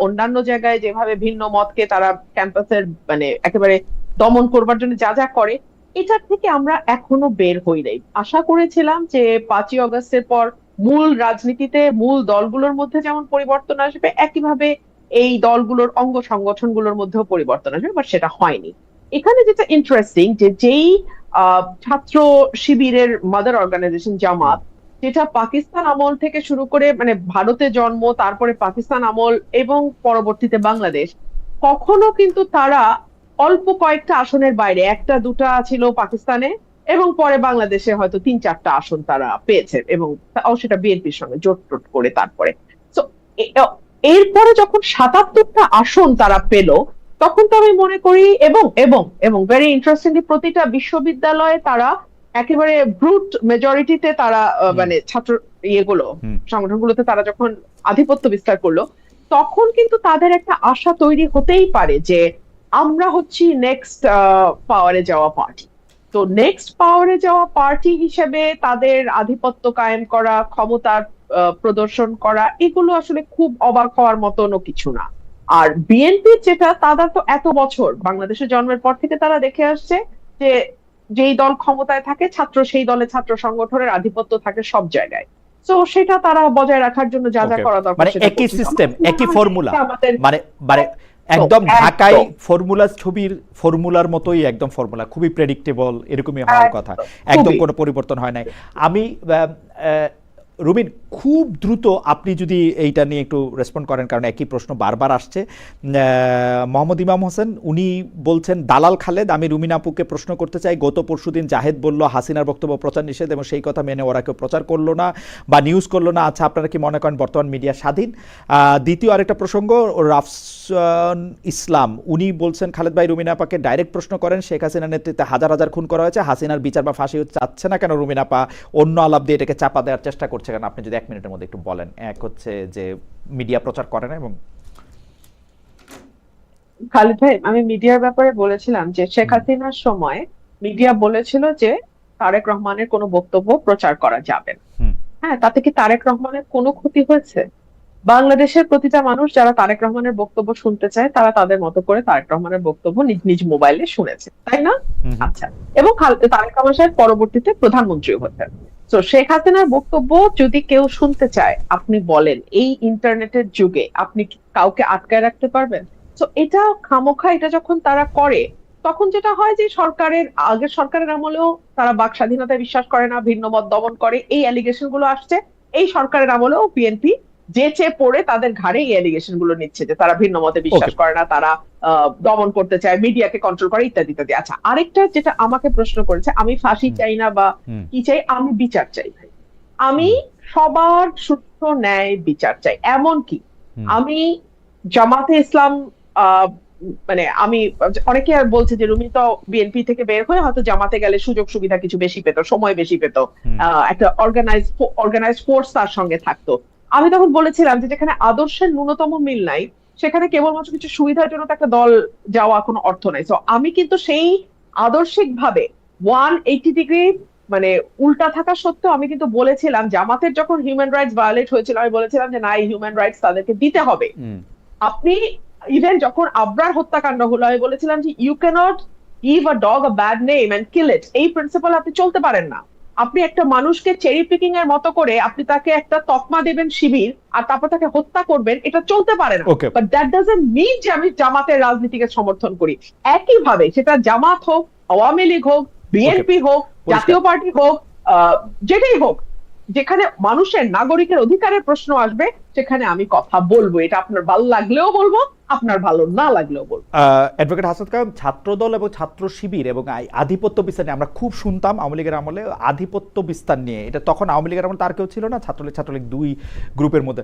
অন্যান্য জায়গায় যেভাবে ভিন্ন মতকে তারা ক্যাম্পাসের মানে একেবারে দমন করবার জন্য যা যা করে। এটার থেকে আমরা এখনো বের হই নাই। আশা করেছিলাম যে 5ই অগস্টের পর মূল রাজনীতিতে মূল দলগুলোর মধ্যে যেমন পরিবর্তন আসবে, একইভাবে এই দলগুলোর অঙ্গ সংগঠনগুলোর মধ্যেও পরিবর্তন আসবে, বাট সেটা হয়নি। এখানে যেটা ইন্টারেস্টিং যে যেই ছাত্র শিবিরের মাদার অর্গানাইজেশন জামাত, যেটা পাকিস্তান আমল থেকে শুরু করে মানে ভারতে জন্ম, তারপরে পাকিস্তান আমল এবং পরবর্তীতে বাংলাদেশ, কখনো কিন্তু তারা অল্প কয়েকটা আসনের বাইরে, একটা দুটা ছিল পাকিস্তানে এবং পরে বাংলাদেশে হয়তো 3-4টা আসন তারা পেয়েছে, এবং সেটা বিএনপির সঙ্গে জোট টোট করে। তারপরে তো এরপরে যখন 77টা আসন তারা পেল, তখন তো আমি মনে করি এবং এবং এবং ভেরি ইন্টারেস্টিংলি প্রতিটা বিশ্ববিদ্যালয়ে তারা একেবারে ব্রুট মেজরিটিতে তারা মানে ছাত্র ইয়েগুলো সংগঠনগুলোতে তারা যখন আধিপত্য বিস্তার করলো, তখন কিন্তু তাদের একটা আশা তৈরি হতেই পারে যে আমরা হচ্ছি নেক্সট পাওয়ারে যাওয়া পার্টি। তো নেক্সট পাওয়ারে যাওয়া পার্টি হিসেবে তাদের আধিপত্য কায়েম করা, ক্ষমতার প্রদর্শন করা, এগুলো আসলে খুব অবাক হওয়ার মতনও কিছু না। আর বিএনপি যেটা, তারা তো এত বছর বাংলাদেশের জন্মের পর থেকে তারা দেখে আসছে যে যেই দল ক্ষমতায় থাকে ছাত্র সেই দলে ছাত্র সংগঠনের আধিপত্য থাকে সব জায়গায়। তো সেটা তারা বজায় রাখার জন্য যা যা করা দরকার মানে সেটা একই করছে। সিস্টেম, একই ফর্মুলা, আমাদের মানে মানে একদম একদম, ঢাকায় একদম। ফর্মুলা ছবির ফর্মুলার মতোই একদম ফর্মুলা, খুবই প্রেডিক্টেবল, এরকমই হওয়ার কথা, একদম খুবই। কোনো পরিবর্তন হয় নাই। আমি রুমিন, খুব দ্রুত আপনি যদি এইটা নিয়ে একটু রেসপন্ড করেন, কারণ একই প্রশ্ন বারবার আসছে। মোহাম্মদ ইমাম হোসেন উনি বলছেন, দালাল খালেদ, আমি রুমিন আপুকে প্রশ্ন করতে চাই, গত পরশুদিন জাহেদ বলল হাসিনার বক্তব্য প্রচার নিষেধ এবং সেই কথা মেনে ওরা কেউ প্রচার করলো না বা নিউজ করলো না। আচ্ছা, আপনারা কি মনে করেন বর্তমান মিডিয়া স্বাধীন? দ্বিতীয় আরেকটা প্রসঙ্গ, রাফসান ইসলাম উনি বলছেন, খালেদ ভাই রুমিন আপাকে ডাইরেক্ট প্রশ্ন করেন, শেখ হাসিনার নেতৃত্বে হাজার হাজার খুন করা হয়েছে, হাসিনার বিচার বা ফাঁসি চাচ্ছে না কেন রুমিন আপা? অন্য আলাপ দিয়ে এটাকে চাপা দেওয়ার চেষ্টা করছে কেন? আপনি যদি 1 মিনিটের মধ্যে একটু বলেন। এক হচ্ছে যে মিডিয়া প্রচার করে না, এবং খালিদ ভাই, আমি মিডিয়ার ব্যাপারে বলেছিলাম যে শেখ হাসিনার সময় মিডিয়া বলেছিল যে তারেক রহমানের কোনো বক্তব্য প্রচার করা যাবে না। হ্যাঁ, তাতে কি তারেক রহমানের কোনো ক্ষতি হয়েছে? বাংলাদেশের প্রতিটা মানুষ যারা তারেক রহমানের বক্তব্য শুনতে চায়, তারা তাদের মতো করে তারেক রহমানের বক্তব্য নিজ নিজ মোবাইলে শুনেছে, তাই না? আচ্ছা, এবং তারেক রহমান সাহেব পরবর্তীতে প্রধানমন্ত্রী হতেন। তো শেখ হাসিনার বক্তব্য যদি কেউ শুনতে চায়, আপনি বলেন এই ইন্টারনেটের যুগে আপনি কি কাউকে আটকায় রাখতে পারবেন? তো এটা খামোখা এটা যখন তারা করে, তখন যেটা হয় যে আগের সরকারের আমলেও তারা বাক স্বাধীনতায় বিশ্বাস করে না, ভিন্ন মত দমন করে, এই অ্যালিগেশন গুলো আসছে। এই সরকারের আমলেও বিএনপি যে চেয়ে পড়ে তাদের ঘাড়ে এই অ্যালিগেশন গুলো নিচ্ছে যে তারা ভিন্ন মতে বিশ্বাস করে না, তারা দমন করতে চায়, মিডিয়াকে কন্ট্রোল করে, ইত্যাদি ইত্যাদি। আচ্ছা, আরেকটা যেটা আমাকে প্রশ্ন করেছে, আমি ফাঁসি চাই না বা কি চাই, আমি বিচার চাই ভাই। আমি সবার সুষ্ঠু ন্যায় বিচার চাই। এমনকি আমি জামাতে ইসলাম মানে আমি, অনেকে আর বলছে যে রুমি তো বিএনপি থেকে বের হয়ে হয়তো জামাতে গেলে সুযোগ সুবিধা কিছু বেশি পেত, সময় বেশি পেত, একটা অর্গানাইজ ফোর্স তার সঙ্গে থাকতো। আমি তখন বলেছিলাম যে যেখানে আদর্শের ন্যূনতম মিল নাই, সেখানে কেবলমাত্র কিছু সুবিধার জন্য তো একটা দল যাওয়া কোনো অর্থ নাই। তো আমি কিন্তু সেই আদর্শিক ভাবে 180 ডিগ্রি মানে উল্টা থাকা সত্ত্বেও আমি কিন্তু বলেছিলাম, জামাতের যখন হিউম্যান রাইটস ভায়োলেট হয়েছিল, আমি বলেছিলাম যে না, এই হিউম্যান রাইটস তাদেরকে দিতে হবে। আপনি ইভেন যখন আবরার হত্যাকাণ্ড হলো, আমি বলেছিলাম যে you can't give a dog a bad name and kill it. এই প্রিন্সিপাল আপনি চলতে পারেন না। আপনি একটা মানুষকে চেরি পিকিং এর মতো করে আপনি তাকে একটা তকমা দেবেন শিবির, আর তারপর তাকে হত্যা করবেন, এটা চলতে পারে না। বাট দ্যাট ডাজন্ট মিন যে আমি জামাতের রাজনীতিকে সমর্থন করি। একইভাবে সেটা জামাত হোক, আওয়ামী লীগ হোক, বিএনপি হোক, জাতীয় পার্টি হোক, যেটাই হোক, যেখানে মানুষের নাগরিকের অধিকারের প্রশ্ন আসবে, সেখানে আমি কথা বলবো, এটা আপনার ভালো লাগলেও বলবো, আপনার ভালো না লাগলেও বলবো। অ্যাডভোকেট হাসান কালাম, ছাত্রদল এবং ছাত্র শিবির এবং আধিপত্য বিস্তার নিয়ে আমরা খুব শুনতাম আওয়ামী লীগের আমলে, আধিপত্য বিস্তার নিয়ে। এটা তখন আওয়ামী লীগের আমলে তার কেউ ছিল না, ছাত্রলীগ দুই গ্রুপের মধ্যে।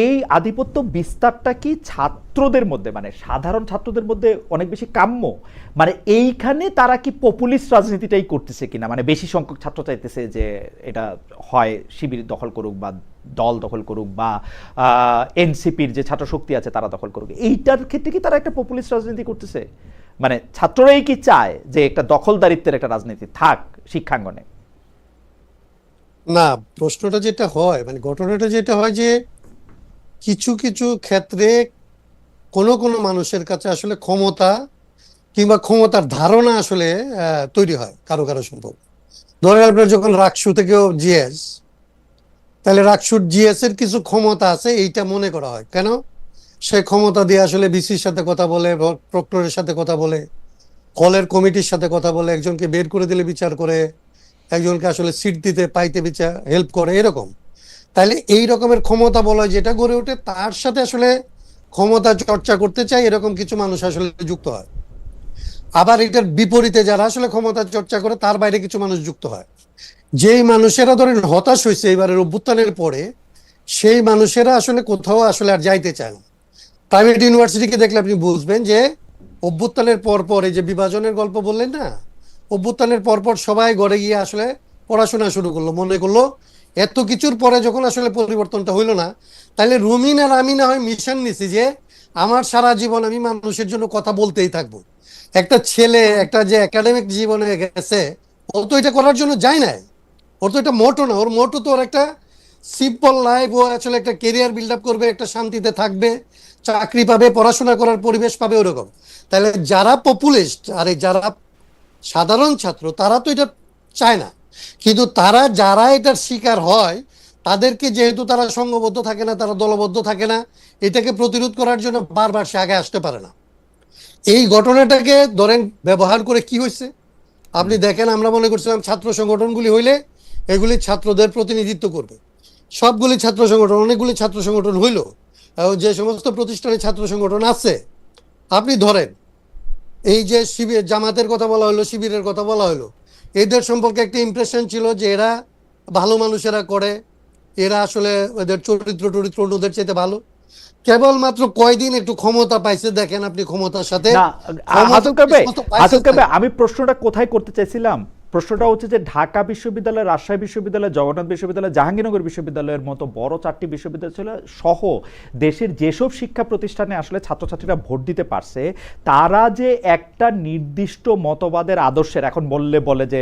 এই আধিপত্য বিস্তারটা কি ছাত্রদের মধ্যে, মানে সাধারণ ছাত্রদের মধ্যে অনেক বেশি কাম্য? মানে এইখানে তারা কি পপুলিস্ট রাজনীতিটাই করতেছে কিনা, মানে বেশি সংখ্যক ছাত্র চাইতেছে যে এটা হয় শিবির দখল করুক বা দল দখল করুক বা এনসিপির যে ছাত্র শক্তি আছে তারা দখল করুক, এইটার ক্ষেত্রে কি তারা একটা পপুলিস্ট রাজনীতি করতেছে? মানে ছাত্ররাই কি চায় যে একটা দখলদারিত্বের একটা রাজনীতি থাক শিক্ষাঙ্গনে? না, প্রশ্নটা যেটা হয়, মানে ঘটনাটা যেটা হয় যে কিছু কিছু ক্ষেত্রে কোনো কোনো মানুষের কাছে আসলে ক্ষমতা কিংবা ক্ষমতার ধারণা আসলে তৈরি হয় কারো কারো সম্ভব। ধরেন আপনার যখন রাকসু থেকেও জিএস, তাহলে রাকসুর জিএস এর কিছু ক্ষমতা আছে, এইটা মনে করা হয়। কেন? সে ক্ষমতা দিয়ে আসলে বিসির সাথে কথা বলে, প্রক্টরের সাথে কথা বলে, কলের কমিটির সাথে কথা বলে, একজনকে বের করে দিলে বিচার করে, একজনকে আসলে সিট দিতে পাইতে বিচার হেল্প করে, এরকম। তাহলে এই রকমের ক্ষমতা বলয় যেটা গড়ে ওঠে, তার সাথে আসলে ক্ষমতা চর্চা করতে চায় এরকম কিছু মানুষ আসলে যুক্ত হয়। আবার এটার বিপরীতে যারা আসলে ক্ষমতা চর্চা করে তার বাইরে কিছু মানুষ যুক্ত হয়। যেই মানুষেরা ধরেন হতাশ হয়েছে এবারের অভ্যুত্থানের পরে, সেই মানুষেরা আসলে কোথাও আসলে আর যাইতে চায় না। প্রাইভেট ইউনিভার্সিটিকে দেখলে আপনি বুঝবেন যে অভ্যুত্থানের পর এই যে বিভাজনের গল্প বললেন না, অভ্যুত্থানের পর সবাই ঘরে গিয়ে আসলে পড়াশোনা শুরু করলো, মনে করলো এত কিছুর পরে যখন আসলে পরিবর্তনটা হইলো না, তাহলে রুমিন আর আমি না হয় মিশন নিছি যে আমার সারা জীবন আমি মানুষের জন্য কথা বলতেই থাকবো। একটা ছেলে একটা যে একাডেমিক জীবনে গেছে, ও তো এটা করার জন্য যায় না, ওর তো এটা মোটো না। ওর মোটো তো ওর একটা সিম্পল লাইফ, ও আসলে একটা কেরিয়ার বিল্ড আপ করবে, একটা শান্তিতে থাকবে, চাকরি পাবে, পড়াশোনা করার পরিবেশ পাবে, ওরকম। তাহলে যারা পপুলিস্ট আর যারা সাধারণ ছাত্র তারা তো এটা চায় না, কিন্তু তারা যারা এটার শিকার হয় তাদেরকে যেহেতু তারা সংঘবদ্ধ থাকে না, তারা দলবদ্ধ থাকে না, এটাকে প্রতিরোধ করার জন্য বারবার সে আগে আসতে পারে না। এই ঘটনাটাকে ধরেন ব্যবহার করে কি হয়েছে আপনি দেখেন। আমরা মনে করছিলাম ছাত্র সংগঠনগুলি হইলে এগুলি ছাত্রদের প্রতিনিধিত্ব করবে, সবগুলি ছাত্র সংগঠন, অনেকগুলি ছাত্র সংগঠন হইল, যে সমস্ত প্রতিষ্ঠানে ছাত্র সংগঠন আছে, আপনি ধরেন এই যে শিবির জামাতের কথা বলা হলো, শিবিরের কথা বলা হলো, এদের সম্পর্কে একটা ইমপ্রেশন ছিল যে এরা ভালো মানুষেরা করে, এরা আসলে এদের চরিত্র অন্যদের চাইতে ভালো। কেবলমাত্র কয়দিন একটু ক্ষমতা পাইছে, দেখেন আপনি ক্ষমতার সাথে আমি প্রশ্নটা কোথায় করতে চাইছিলাম, প্রশ্নটা হচ্ছে যে ঢাকা বিশ্ববিদ্যালয়, রাজশাহী বিশ্ববিদ্যালয়, জগন্নাথ বিশ্ববিদ্যালয়, জাহাঙ্গীরনগর বিশ্ববিদ্যালয়ের মতো বড় 4টি বিশ্ববিদ্যালয় সহ দেশের যেসব শিক্ষা প্রতিষ্ঠানে আসলে ছাত্রছাত্রীরা ভোট দিতে পারছে, তারা যে একটা নির্দিষ্ট মতবাদের আদর্শের, এখন বলে যে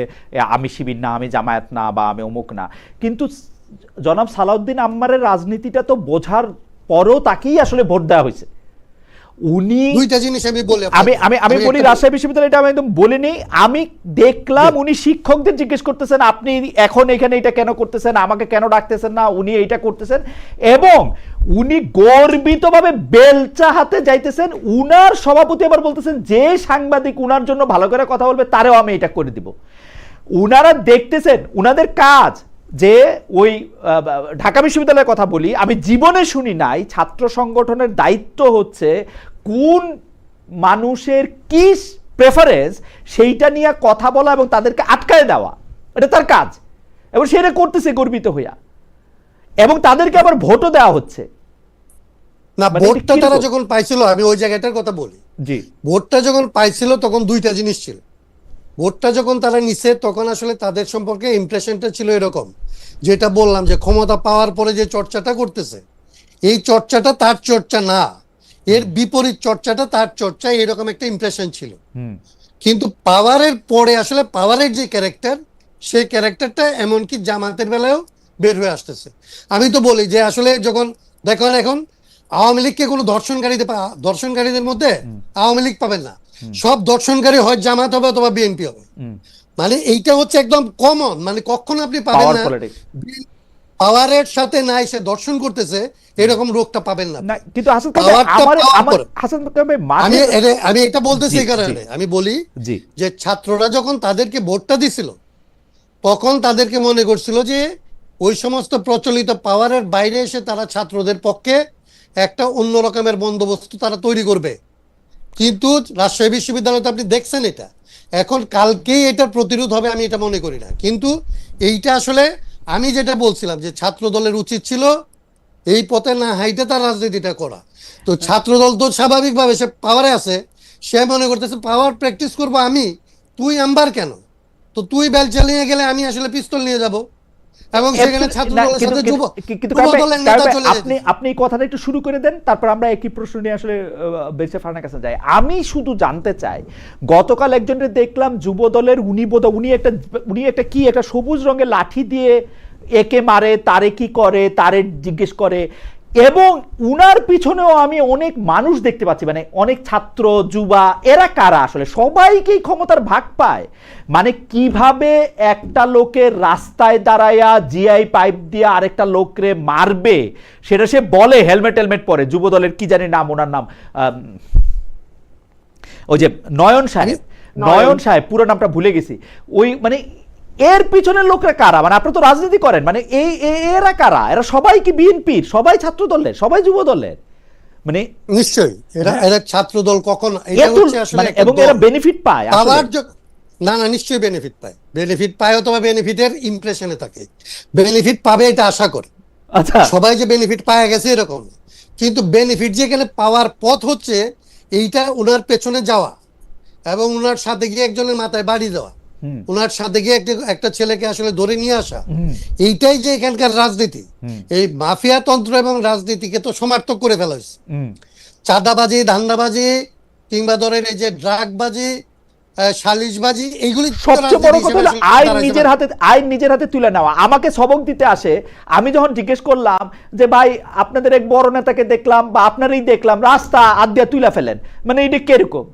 আমি শিবির না, আমি জামায়াত না, বা আমি অমুক না, কিন্তু জনাব সালাউদ্দিন আম্মারের রাজনীতিটা তো বোঝার পরও তাকেই আসলে ভোট দেওয়া হয়েছে। উনি দুইটা জিনিস আমি বলি, আমি বলি রাজশাহী বিশ্ববিদ্যালয়টা আমি একদম বলিনি, আমি দেখলাম উনি শিক্ষকদের জিজ্ঞেস করতেছেন আপনি এখন এখানে এটা কেন করতেছেন, আমাকে কেন ডাকতেছেন না, উনি এইটা করতেছেন, এবং উনি গর্বিতভাবে বেলচা হাতে যাইতেছেন। উনার সভাপতি আবার বলতেছেন যে সাংবাদিক উনার জন্য ভালো করে কথা বলবে তারেও আমি এটা করে দিব। উনারা দেখতেছেন, উনাদের কাজ যে ওই ঢাকা বিশ্ববিদ্যালয়ের কথা বলি, আমি জীবনে শুনি নাই ছাত্র সংগঠনের দায়িত্ব হচ্ছে কোন মানুষের কি প্রেফারেন্স সেইটা নিয়ে কথা বলা এবং তাদেরকে আটকায় দেওয়া, এটা তার কাজ, এবং সেটা করতেছে গর্বিত হইয়া, এবং তাদেরকে আবার ভোটও দেওয়া হচ্ছে না। ভোটটা তারা যখন পাইছিল, আমি ওই জায়গাটার কথা বলি, জি, ভোটটা যখন পাইছিল তখন দুইটা জিনিস ছিল। ভোটটা যখন তারা নিছে তখন আসলে তাদের সম্পর্কে ইমপ্রেশনটা ছিল এরকম, যেটা বললাম যে ক্ষমতা পাওয়ার পরে যে চর্চাটা করতেছে, এই চর্চাটা তার চর্চা না, এর বিপরীত চর্চাটা তার চর্চা, এরকম একটা ইমপ্রেশন ছিল। কিন্তু পাওয়ারের পরে আসলে পাওয়ারের যে ক্যারেক্টার, সেই ক্যারেক্টারটা এমনকি জামাতের বেলায়ও বের হয়ে আসতেছে। আমি তো বলি যে আসলে যখন দেখেন এখন আওয়ামী লীগকে কোনো দর্শনকারীদের মধ্যে আওয়ামী লীগ পাবেন না, সব দর্শনকারী হয় জামাত হবে অথবা বিএনপি হবে, মানে এইটা হচ্ছে একদম কমন, মানে কখনো আপনি পাবেন না পাওয়ারের সাথে নাই সে দর্শন করতেছে এরকম রোগটা পাবেন না। কিন্তু আমি এটা বলতেছি এই কারণে আমি বলি যে ছাত্ররা যখন তাদেরকে ভোটটা দিছিল তখন তাদেরকে মনে করছিল যে ওই সমস্ত প্রচলিত পাওয়ারের বাইরে এসে তারা ছাত্রদের পক্ষে একটা অন্য রকমের বন্দোবস্ত তারা তৈরি করবে। কিন্তু রাজশাহী বিশ্ববিদ্যালয়ে আপনি দেখছেন এটা, এখন কালকেই এটা প্রতিরোধ হবে আমি এটা মনে করি না। কিন্তু এইটা আসলে আমি যেটা বলছিলাম যে ছাত্র দলের উচিত ছিল এই পথে না হাইটে তার রাজনীতিটা করা। তো ছাত্র দল তো স্বাভাবিকভাবে সে পাওয়ারে আছে, সে মনে করতেছে পাওয়ার প্র্যাকটিস করবো আমি, তুই আম্বার কেন, তো তুই বেল চালিয়ে গেলে আমি আসলে পিস্তল নিয়ে যাব, এবং সেখানে ছাত্র দলের সাথে যুব দলের নেতা চলে আপনি আপনি এই কথাটা একটু শুরু করে দেন, তারপর আমরা একই প্রশ্ন নিয়ে আসলে বেঁচে ফারানার কাছে যাই। আমি শুধু জানতে চাই, গতকাল একজনের দেখলাম যুব দলের উনি একটা কি একটা সবুজ রঙের লাঠি দিয়ে একে মারে, তারে কি করে, তারে জিজ্ঞেস করে, এবং উনার পিছনেও আমি অনেক মানুষ দেখতে পাচ্ছি, মানে অনেক ছাত্র যুবা, এরা কারা আসলে সবাইকেই ক্ষমতার ভাগ পায়। মানে কিভাবে একটা লোকের রাস্তায় দাঁড়ায়া জিআই পাইপ দিয়ে আরেকটা লোকরে মারবে সেটা সে বলে, হেলমেট টেলমেট পরে, যুব দলের কি জানি নাম, ওনার নাম ওই যে নয়ন সাহেব, পুরো নামটা ভুলে গেছি। ওই মানে এর পিছনের লোকরা কারা, মানে আপনি তো রাজনীতি করেন, মানে এরা কারা, এরা সবাই কি বিএনপির, সবাই ছাত্র দলের, সবাই যুব দলের? মানে নিশ্চয়ই এরা ছাত্র দল কখন, এটা হচ্ছে আসলে এবং এরা বেনিফিট পায় না নিশ্চয়ই বেনিফিট পায় অথবা বেনিফিটের ইমপ্রেশনে থাকে, বেনিফিট পাবে এটা আশা করে। আচ্ছা, সবাই যে বেনিফিট পায় গেছে এরকম, কিন্তু বেনিফিট যেখানে পাওয়ার পথ হচ্ছে এইটা উনার পেছনে যাওয়া এবং উনার সাথে গিয়ে একজনের মাথায় বাড়ি দেওয়া, উনার সাথে গিয়ে একটা ছেলেকে আসলে ধরে নিয়ে আসা, এইটাই যে এখানকার রাজনীতি। এই মাফিয়া তন্ত্র এবং রাজনীতিকে তো সমার্থক করে ফেলা হয়েছে। চাঁদাবাজি, ধান্দাবাজি, কিংবা ধরেন এই যে ড্রাগবাজি, সালিশবাজি, এইগুলি সবচেয়ে বড় কথা হলো আইন নিজের হাতে তুলে নেওয়া। আমাকে সবক দিতে আসে, আমি যখন জিজ্ঞেস করলাম যে ভাই আপনাদের এক বড় নেতাকে দেখলাম বা আপনারই দেখলাম রাস্তা আদ্যা তুলে ফেলেন, মানে এটা কিরকম,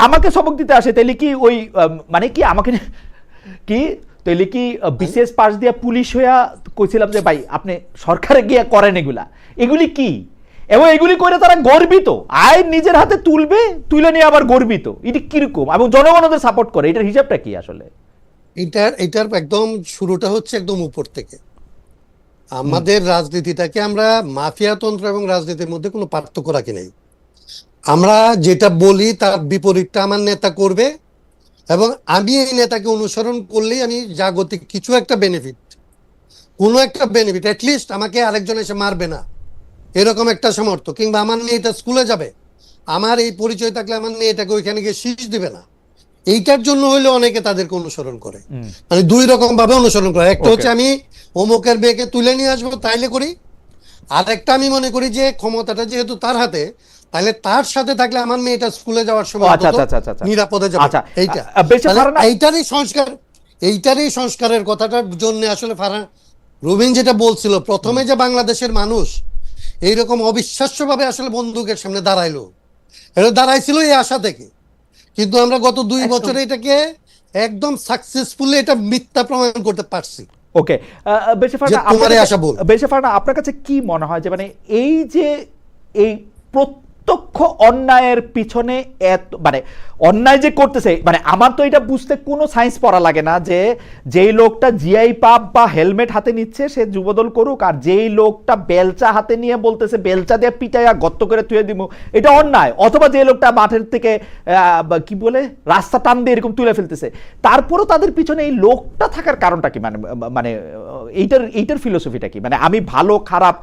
আমাকে সবক দিতে আসে, তাইলে কি ওই মানে কি আমাকে কি তাইলে কি বিশেষ পাশ দিয়া পুলিশ হইয়া কইছিলাম যে ভাই আপনি সরকারে গিয়া করেন এগুলি কি, এবং এগুলি করে তারা গর্বিত, আইন নিজের হাতে তুলে নিয়ে আবার গর্বিত, এটা কিরকম, এবং জনগণ ওদের সাপোর্ট করে, এটার হিসাবটা কি আসলে? এটার একদম শুরুটা হচ্ছে একদম উপর থেকে। আমাদের রাজনীতিটাকে আমরা মাফিয়াতন্ত্র এবং রাজনীতির মধ্যে কোনো পার্থক্য রাখি নাই। আমরা যেটা বলি তার বিপরীতটা আমার নেতা করবে, এবং আমি এই নেতাকে অনুসরণ করলেই আমি জাগতিক কিছু একটা বেনিফিট, কোনো একটা বেনিফিট, অ্যাটলিস্ট আমাকে আরেকজন এসে মারবে না, এরকম একটা সামর্থ্য, কিংবা আমার মেয়েটা স্কুলে যাবে, আমার এই পরিচয় থাকলে আমার মেয়েটাকে ওইখানে গিয়ে শীষ দিবে না, এইটার জন্য হইলে অনেকে তাদেরকে অনুসরণ করে। মানে দুই রকম ভাবে অনুসরণ করে, একটা হচ্ছে আমি অমুকের মেয়েকে তুলে নিয়ে আসবো তাইলে করি, আর একটা আমি মনে করি যে ক্ষমতাটা যেহেতু তার হাতে, তাহলে তার সাথে থাকলে আমার মেয়েটা স্কুলে যাওয়ার সময় নিরাপদে যাবে। এইটারই সংস্কারের কথাটার জন্য আসলে রুবিন যেটা বলছিল প্রথমে, যে বাংলাদেশের মানুষ এইরকম অবিশ্বাস্য ভাবে আসলে বন্দুকের সামনে এটা দাঁড়াইছিল এই আশা থেকে, কিন্তু আমরা গত 2 বছরে এটাকে একদম সাকসেসফুলি এটা মিথ্যা প্রমাণ করতে পারছি। ওকে, বেশেফারনা, আপনার কাছে কি মনে হয় যে মানে এই যে এই প্রত্যক্ষ অন্যায়ের পিছনে এত মানে অন্যায় যে করতেছে, মানে আমার তো এটা বুঝতে কোনো সায়েন্স পড়া লাগে না যে যেই লোকটা জিআই পাপ বা হেলমেট হাতে নিচ্ছে সে যুবদল করুক, আর যেই লোকটা বেলচা হাতে নিয়ে বলতেছে বেলচা দিয়ে পিটাইয়া গর্ত করে থুয়ে দিব এটা অন্যায়, অথবা যে লোকটা মাঠের থেকে কি বলে রাস্তা টান দিয়ে এরকম তুলে ফেলতেছে, তারপরও তাদের পিছনে এই লোকটা থাকার কারণটা কি, মানে মানে এইটার ফিলোসফিটা কি? মানে আমি ভালো খারাপ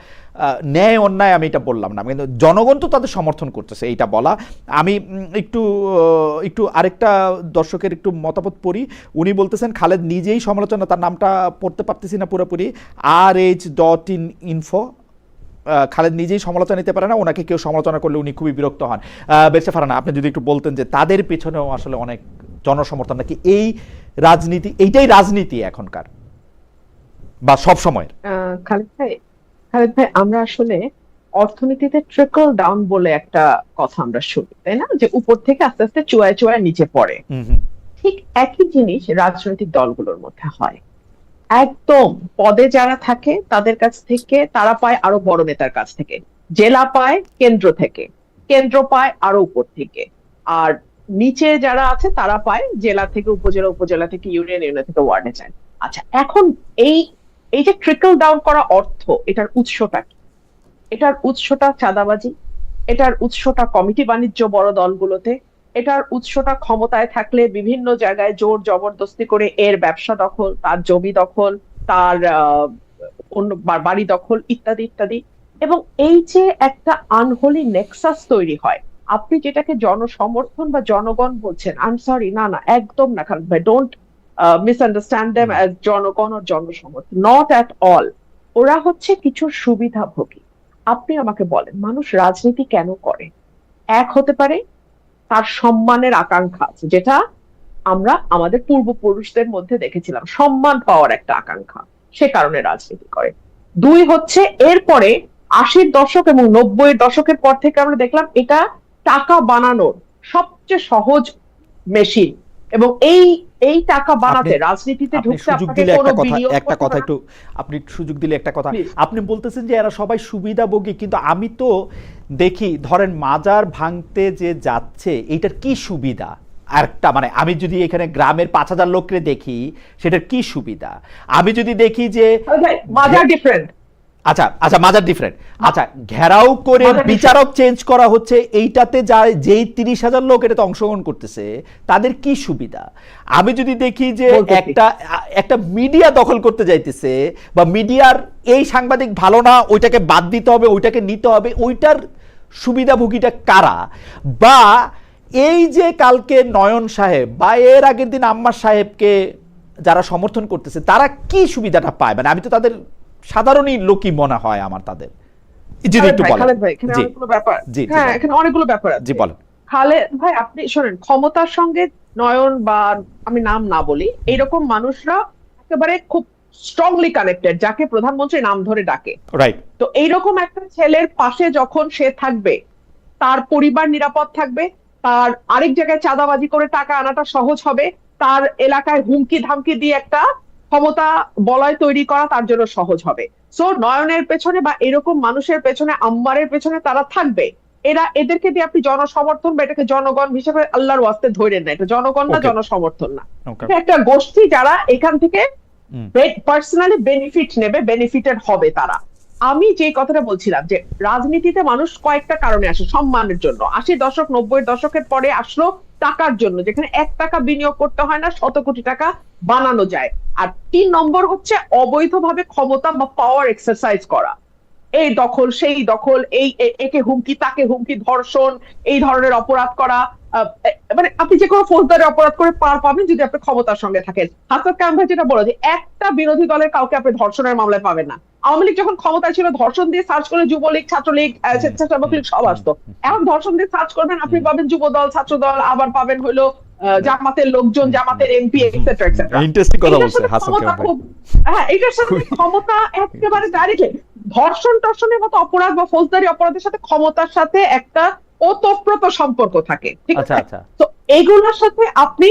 ন্যায় অন্যায় আমি এটা বললাম না, কিন্তু জনগণ তো তাদের সমর্থন করতেছে এইটা বলা। আমি একটু আরেকটা দর্শকের একটু মতামত পড়ি। উনি বলতেছেন খালেদ নিজেই সমালোচনা, তার নামটা পড়তে পারতেছি না পুরোপুরি, RH.info, খালেদ নিজেই সমালোচনা নিতে পারে না, ওনাকে কেউ সমালোচনা করলে উনি খুবই বিরক্ত হন। বেঁচে ফারানা, আপনি যদি একটু বলতেন যে তাদের পেছনেও আসলে অনেক জনসমর্থন, নাকি এই রাজনীতি, এইটাই রাজনীতি এখনকার বা সব সময়? খালেদ ভাই, আমরা আসলে অর্থনীতিতে ট্রিকল ডাউন বলে একটা কথা আমরা শুনি, তাই না, যে উপর থেকে আস্তে আস্তে চুয়ায় চুয়ায় নিচে পড়ে। ঠিক একই জিনিস রাজনৈতিক দলগুলোর মধ্যে হয়। একদম পদে যারা থাকে তাদের কাছ থেকে তারা পায় আরো বড় নেতার কাছ থেকে, জেলা পায় কেন্দ্র থেকে, কেন্দ্র পায় আরো উপর থেকে, আর নিচে যারা আছে তারা পায় জেলা থেকে, উপজেলা, উপজেলা থেকে ইউনিয়ন, ইউনিয়ন থেকে ওয়ার্ডে যায়। আচ্ছা, এখন এই এই যে ট্রিকল ডাউন করা অর্থ, এটার উৎসটা কি? এটার উৎসটা চাঁদাবাজি, এটার উৎসটা কমিটি বাণিজ্য বড় দলগুলোতে, এটার উৎসটা ক্ষমতায় থাকলে বিভিন্ন জায়গায় জোর জবরদস্তি করে এর ব্যবসা দখল, তার জমি দখল, তার অন্য বাড়ি দখল, ইত্যাদি ইত্যাদি। এবং এই যে একটা আনহোলি নেক্সাস তৈরি হয়, আপনি যেটাকে জনসমর্থন বা জনগণ বলছেন, আই এম সরি, না না, একদম না খালেদ ভাই, ডোন্ট মিসআন্ডারস্ট্যান্ড দেম অ্যাজ জনগণ ও জনসমর্থন, নট অ্যাট অল। ওরা হচ্ছে কিছু সুবিধাভোগী। আপনি আমাকে বলেন, মানুষ রাজনীতি কেন করে? এক হতে পারে তার সম্মানের আকাঙ্ক্ষা আছে, যেটা আমরা আমাদের পূর্বপুরুষদের মধ্যে দেখেছিলাম, সম্মান পাওয়ার একটা আকাঙ্ক্ষা, সে কারণে রাজনীতি করে। দুই হচ্ছে এরপরে 80-র দশক এবং 90-এর দশকের পর থেকে আমরা দেখলাম এটা টাকা বানানোর সবচেয়ে সহজ মেশিন, এবং এই টাকা বানাতে রাজনীতিতে আপনি ঢুকতে সুযোগ আপনাকে দিলে কোনো একটা কথা, বিনিয়োগ একটা করতে কথা হবে না। একটু, আপনি সুযোগ দিলে একটা কথা, Please. আপনি বলতেছেন যে এরা সবাই সুবিধাভোগী, কিন্তু আমি তো দেখি ধরেন মাজার ভাঙতে যে যাচ্ছে এইটার কি সুবিধা? আরেকটা মানে আমি যদি এখানে গ্রামের 5,000 লোককে দেখি সেটার কি সুবিধা? আমি যদি দেখি যে মাজার ডিফারেন্ট। আচ্ছা আচ্ছা, মাজার ডিফারেন্ট, আচ্ছা ঘেরাও করে বিচারক চেঞ্জ করা হচ্ছে, এইটাতে যা যেই 30,000 লোক এটাতে অংশগ্রহণ করতেছে তাদের কি সুবিধা? আমি যদি দেখি যে একটা মিডিয়া দখল করতে যাইতেছে, বা মিডিয়ার এই সাংবাদিক ভালো না, ওইটাকে বাদ দিতে হবে, ওইটাকে নিতে হবে, ওইটার সুবিধাভোগীটা কারা? বা এই যে কালকে নয়ন সাহেব বা এর আগের দিন আম্মার সাহেবকে যারা সমর্থন করতেছে তারা কি সুবিধাটা পায়? মানে আমি তো তাদের সাধারণই লোকই মনে হয় আমার তাদের। যদি একটু বলেন। খালেদ ভাই, এখানে অনেকগুলো ব্যাপার, হ্যাঁ এখানে অনেকগুলো ব্যাপার আছে। জি বলেন। খালেদ ভাই, আপনি শোনেন, ক্ষমতার সঙ্গে নয়ন বা আমি নাম না বলি, এইরকম মানুষরা একেবারে খুব স্ট্রংলি কানেক্টেড, যাকে প্রধানমন্ত্রী নাম ধরে ডাকে, রাইট। তো এইরকম একটা ছেলের পাশে যখন সে থাকবে, তার পরিবার নিরাপদ থাকবে, তার আরেক জায়গায় চাঁদাবাজি করে টাকা আনাটা সহজ হবে, তার এলাকায় হুমকি ধামকি দিয়ে একটা ক্ষমতা বলয় তৈরি করা তার জন্য সহজ হবে। সো নয়নের পেছনে বা এরকম মানুষের পেছনে, আম্মারের পেছনে তারা থাকবে। এদেরকে দিয়ে আপনি জনসমর্থন বা এটাকে জনগণ হিসেবে আল্লাহর ওয়াস্তে ধরেন না, এটা জনগণ না, জনসমর্থন না, এটা একটা গোষ্ঠী যারা এখান থেকে পার্সোনালি বেনিফিট নেবে, বেনিফিটেড হবে তারা। আমি যে কথাটা বলছিলাম যে রাজনীতিতে মানুষ কয়েকটা কারণে আসে, সম্মানের জন্য। 80 দশক 90-এর দশকের পরে আসলো টাকার জন্য, যেখানে 1 টাকা বিনিয়োগ করতে হয় না, 100 কোটি টাকা বানানো যায়। আর 3 নম্বর হচ্ছে অবৈধভাবে ক্ষমতা বা পাওয়ার এক্সারসাইজ করা, এই দখল সেই দখল, একে হুমকি তাকে হুমকি, ধর্ষণ, এই ধরনের অপরাধ করা। মানে আপনি যে কোনো ফৌজদারি অপরাধ করে পার পাবেন যদি আপনি ক্ষমতার সঙ্গে থাকেন। হাসান কামাল ভাই যেটা বলে যে একটা বিরোধী দলের কাউকে আপনি ধর্ষণের মামলায় পাবেন না। আওয়ামী লীগ যখন ক্ষমতায় ছিল, ধর্ষণ দিয়ে সার্চ করে যুবলীগ, ছাত্রলীগ, স্বেচ্ছাসেবক লীগ সব আসতো। এখন ধর্ষণ দিয়ে সার্চ করবেন, আপনি পাবেন যুব দল, ছাত্র দল, আবার পাবেন হলো জামাতের লোকজন, জামাতের এমপি, এক্সেট্রা এক্সেট্রা। ইন্টারেস্টিং কথা বলছে হাসান কামাল ভাই। হ্যাঁ, এটার সাথে ক্ষমতা একেবারে ডাইরেক্টলি, ধর্ষণ টর্ষণের মতো অপরাধ বা ফৌজদারি অপরাধের সাথে ক্ষমতার সাথে একটা ওতপ্রোত সম্পর্ক থাকে, ঠিক আছে? তো এগুলোর সাথে আপনি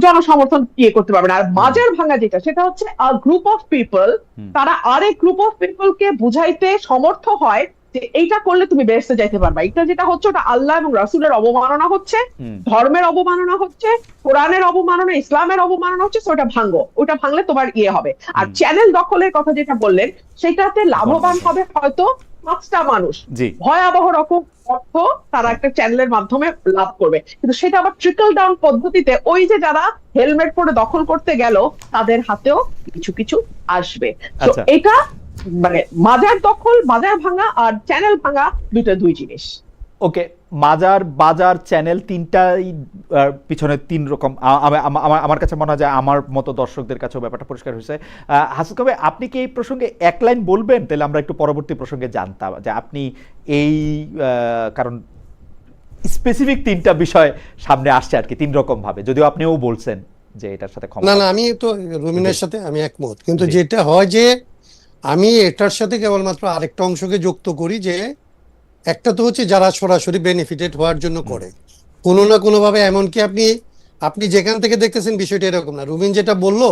জনসমর্থন ইয়ে করতে পারবেন। আর মাজার ভাঙা যেটা, সেটা হচ্ছে গ্রুপ অফ পিপল, তারা আরেক গ্রুপ অফ পিপল কে বুঝাইতে সমর্থ হয় যে এইটা করলে তুমি বেহেশতে যাইতে পারবা। এটা যেটা হচ্ছে, ওটা আল্লাহ এবং রাসূলের অবমাননা হচ্ছে, ধর্মের অবমাননা হচ্ছে, কোরআনের অবমাননা, ইসলামের অবমাননা হচ্ছে। ওটা ভাঙো, ওটা ভাঙলে তোমার ইয়ে হবে। আর চ্যানেল দখলের কথা যেটা বললেন, সেটাতে লাভবান হবে হয়তো 5টা মানুষ, ভয়াবহ রকম অর্থ তারা একটা চ্যানেলের মাধ্যমে লাভ করবে, কিন্তু সেটা আবার ট্রিকল ডাউন পদ্ধতিতে ওই যে যারা হেলমেট পরে দখল করতে গেল তাদের হাতেও কিছু কিছু আসবে। তো এটা মানে মাজার দখল, মাজার ভাঙা আর চ্যানেল ভাঙা দুই জিনিস। ওকে, মাজার, বাজার, চ্যানেল, তিনটাই পিছনে 3 রকম। আমার কাছে মনে হয় যে আমার মতো দর্শকদের কাছেও ব্যাপারটা পরিষ্কার হয়েছে। হাসান কবে, আপনি কি এই প্রসঙ্গে এক লাইন বলবেন? তাহলে আমরা একটু পরবর্তী প্রসঙ্গে জানতাম যে আপনি এই কারণ স্পেসিফিক 3টা বিষয় সামনে আসছে আর কি 3 রকম ভাবে, যদিও আপনিও বলছেন যে এটার সাথে না না, আমি তো রুমিনের সাথে আমি একমত, কিন্তু যেটা হয় যে আমি এটার সাথে কেবলমাত্র আরেকটা অংশকে যুক্ত করি, যে একটা তো হচ্ছে যারা সরাসরি বেনিফিটেড হওয়ার জন্য করে কোনো না কোনো ভাবে, এমনকি আপনি যেখান থেকে দেখতেছেন বিষয়টা এরকম না। রুমিন যেটা বললো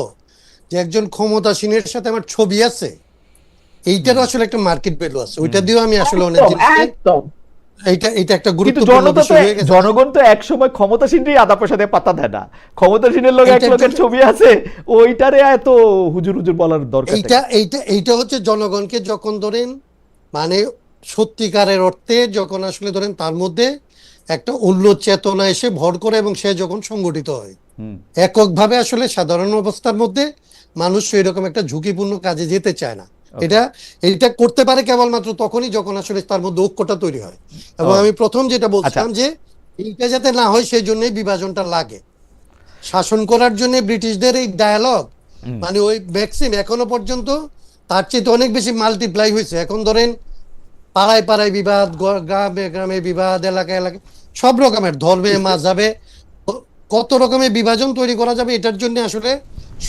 যে একজন ক্ষমতাসীনের সাথে আমার ছবি আছে, এইটারও আসলে একটা মার্কেট ভ্যালু আছে, ওইটা দিয়েও আমি আসলে অনেক জিনিস এটা একটা কিন্তু গুরুত্বপূর্ণ বিষয় হয়ে গেছে। জনগণ তো একসময় ক্ষমতাসীনরাই আদা পয়সা দিয়ে পাত্তা দেয় না। ক্ষমতাসীনের লোক এক এইটা লোকের ছবি আছে, ওইটারে এত হুজুর হুজুর বলার দরকার নেই। এইটা হচ্ছে জনগণকে যখন ধরেন মানে সত্যিকারের অর্থে যখন আসলে ধরেন তার মধ্যে একটা উল্লো চেতনা এসে ভর করে এবং সে যখন সংগঠিত হয় হুম। এককভাবে আসলে সাধারণ অবস্থার মধ্যে মানুষ সেই রকম একটা ঝুঁকিপূর্ণ কাজে যেতে চায় না। এটা করতে পারে কেবলমাত্র তখনই যখন আসলে তার মধ্যে ঐক্যটা তৈরি হয়। এবং আমি প্রথম যেটা বলছিলাম যে এইটা যাতে না হয় সেই জন্যই বিভাজনটা লাগে। শাসন করার জন্য ব্রিটিশদের এই ডায়ালগ মানে ওই ম্যাক্সিম এখনো পর্যন্ত তার চেয়ে অনেক বেশি মাল্টিপ্লাই হয়েছে। এখন ধরেন পাড়ায় পাড়ায় বিবাদ, গ্রামে গ্রামে বিবাদ, এলাকায় এলাকায় সব রকমের ধর্মে মাযহাবে কত রকমের বিভাজন তৈরি করা যাবে এটার জন্য আসলে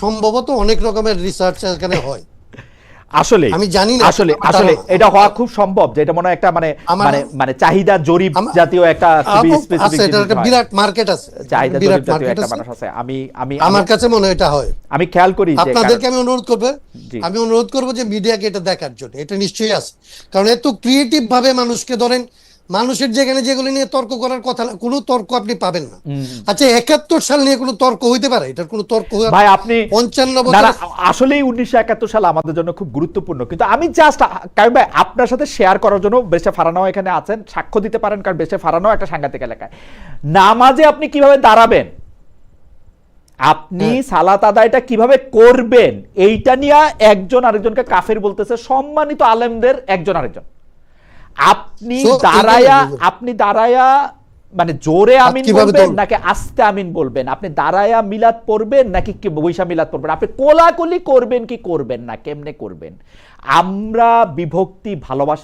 সম্ভবত অনেক রকমের রিসার্চ এখানে হয়। আসলে আমি জানি না আসলে আসলে এটা হওয়া খুব সম্ভব, যেটা মনে হয় একটা মানে মানে মানে চাহিদা জরিপ জাতীয় একটা খুবই স্পেসিফিক এটা একটা বিরাট মার্কেট আছে, চাহিদা বিরাট জরিপ জাতীয় মার্কেট একটা আছে। মানুষ আছে। আমি আমি আমার কাছে মনে হয় এটা হয়। আমি খেয়াল করি যে আপনাদেরকে আমি অনুরোধ করব, জি। আমি অনুরোধ করব যে মিডিয়াকে এটা দেখার জন্য। এটা নিশ্চয়ই আছে, কারণ এত ক্রিয়েটিভ ভাবে মানুষকে ধরেন মানুষের যেখানে যেগুলো নিয়ে তর্ক করার কথা কোনো তর্ক আপনি পাবেন না। আচ্ছা 71 সাল নিয়ে কোনো তর্ক হইতে পারে? এটার কোনো তর্ক ভাই আপনি 55 না বছর আসলেই 1971 সাল আমাদের জন্য খুব গুরুত্বপূর্ণ, কিন্তু আমি জাস্ট কারণ ভাই আপনার সাথে শেয়ার করার জন্য বেশে ফারানাও এখানে আছেন, সাক্ষ্য দিতে পারেন, কারণ বেশে ফারানাও একটা সাংঘাতিক এলাকায়। নামাজে আপনি কিভাবে দাঁড়াবেন, আপনি সালাত আদায়টা কিভাবে করবেন, এইটা নিয়ে একজন আরেকজনকে কাফের বলতেছে, সম্মানিত আলেমদের একজন আরেকজন। আপনি দাঁড়ায়া মানে জোরে আমিন বলবেন নাকি আস্তে আমিন বলবেন, আপনি দাঁড়ায়া মিলাদ পড়বেন নাকি বৈশা মিলাদ পড়বেন, আপনি কোলাকুলি করবেন কি করবেন না, কেমনে করবেন। আমরা বিভক্তি ভালোবাসি।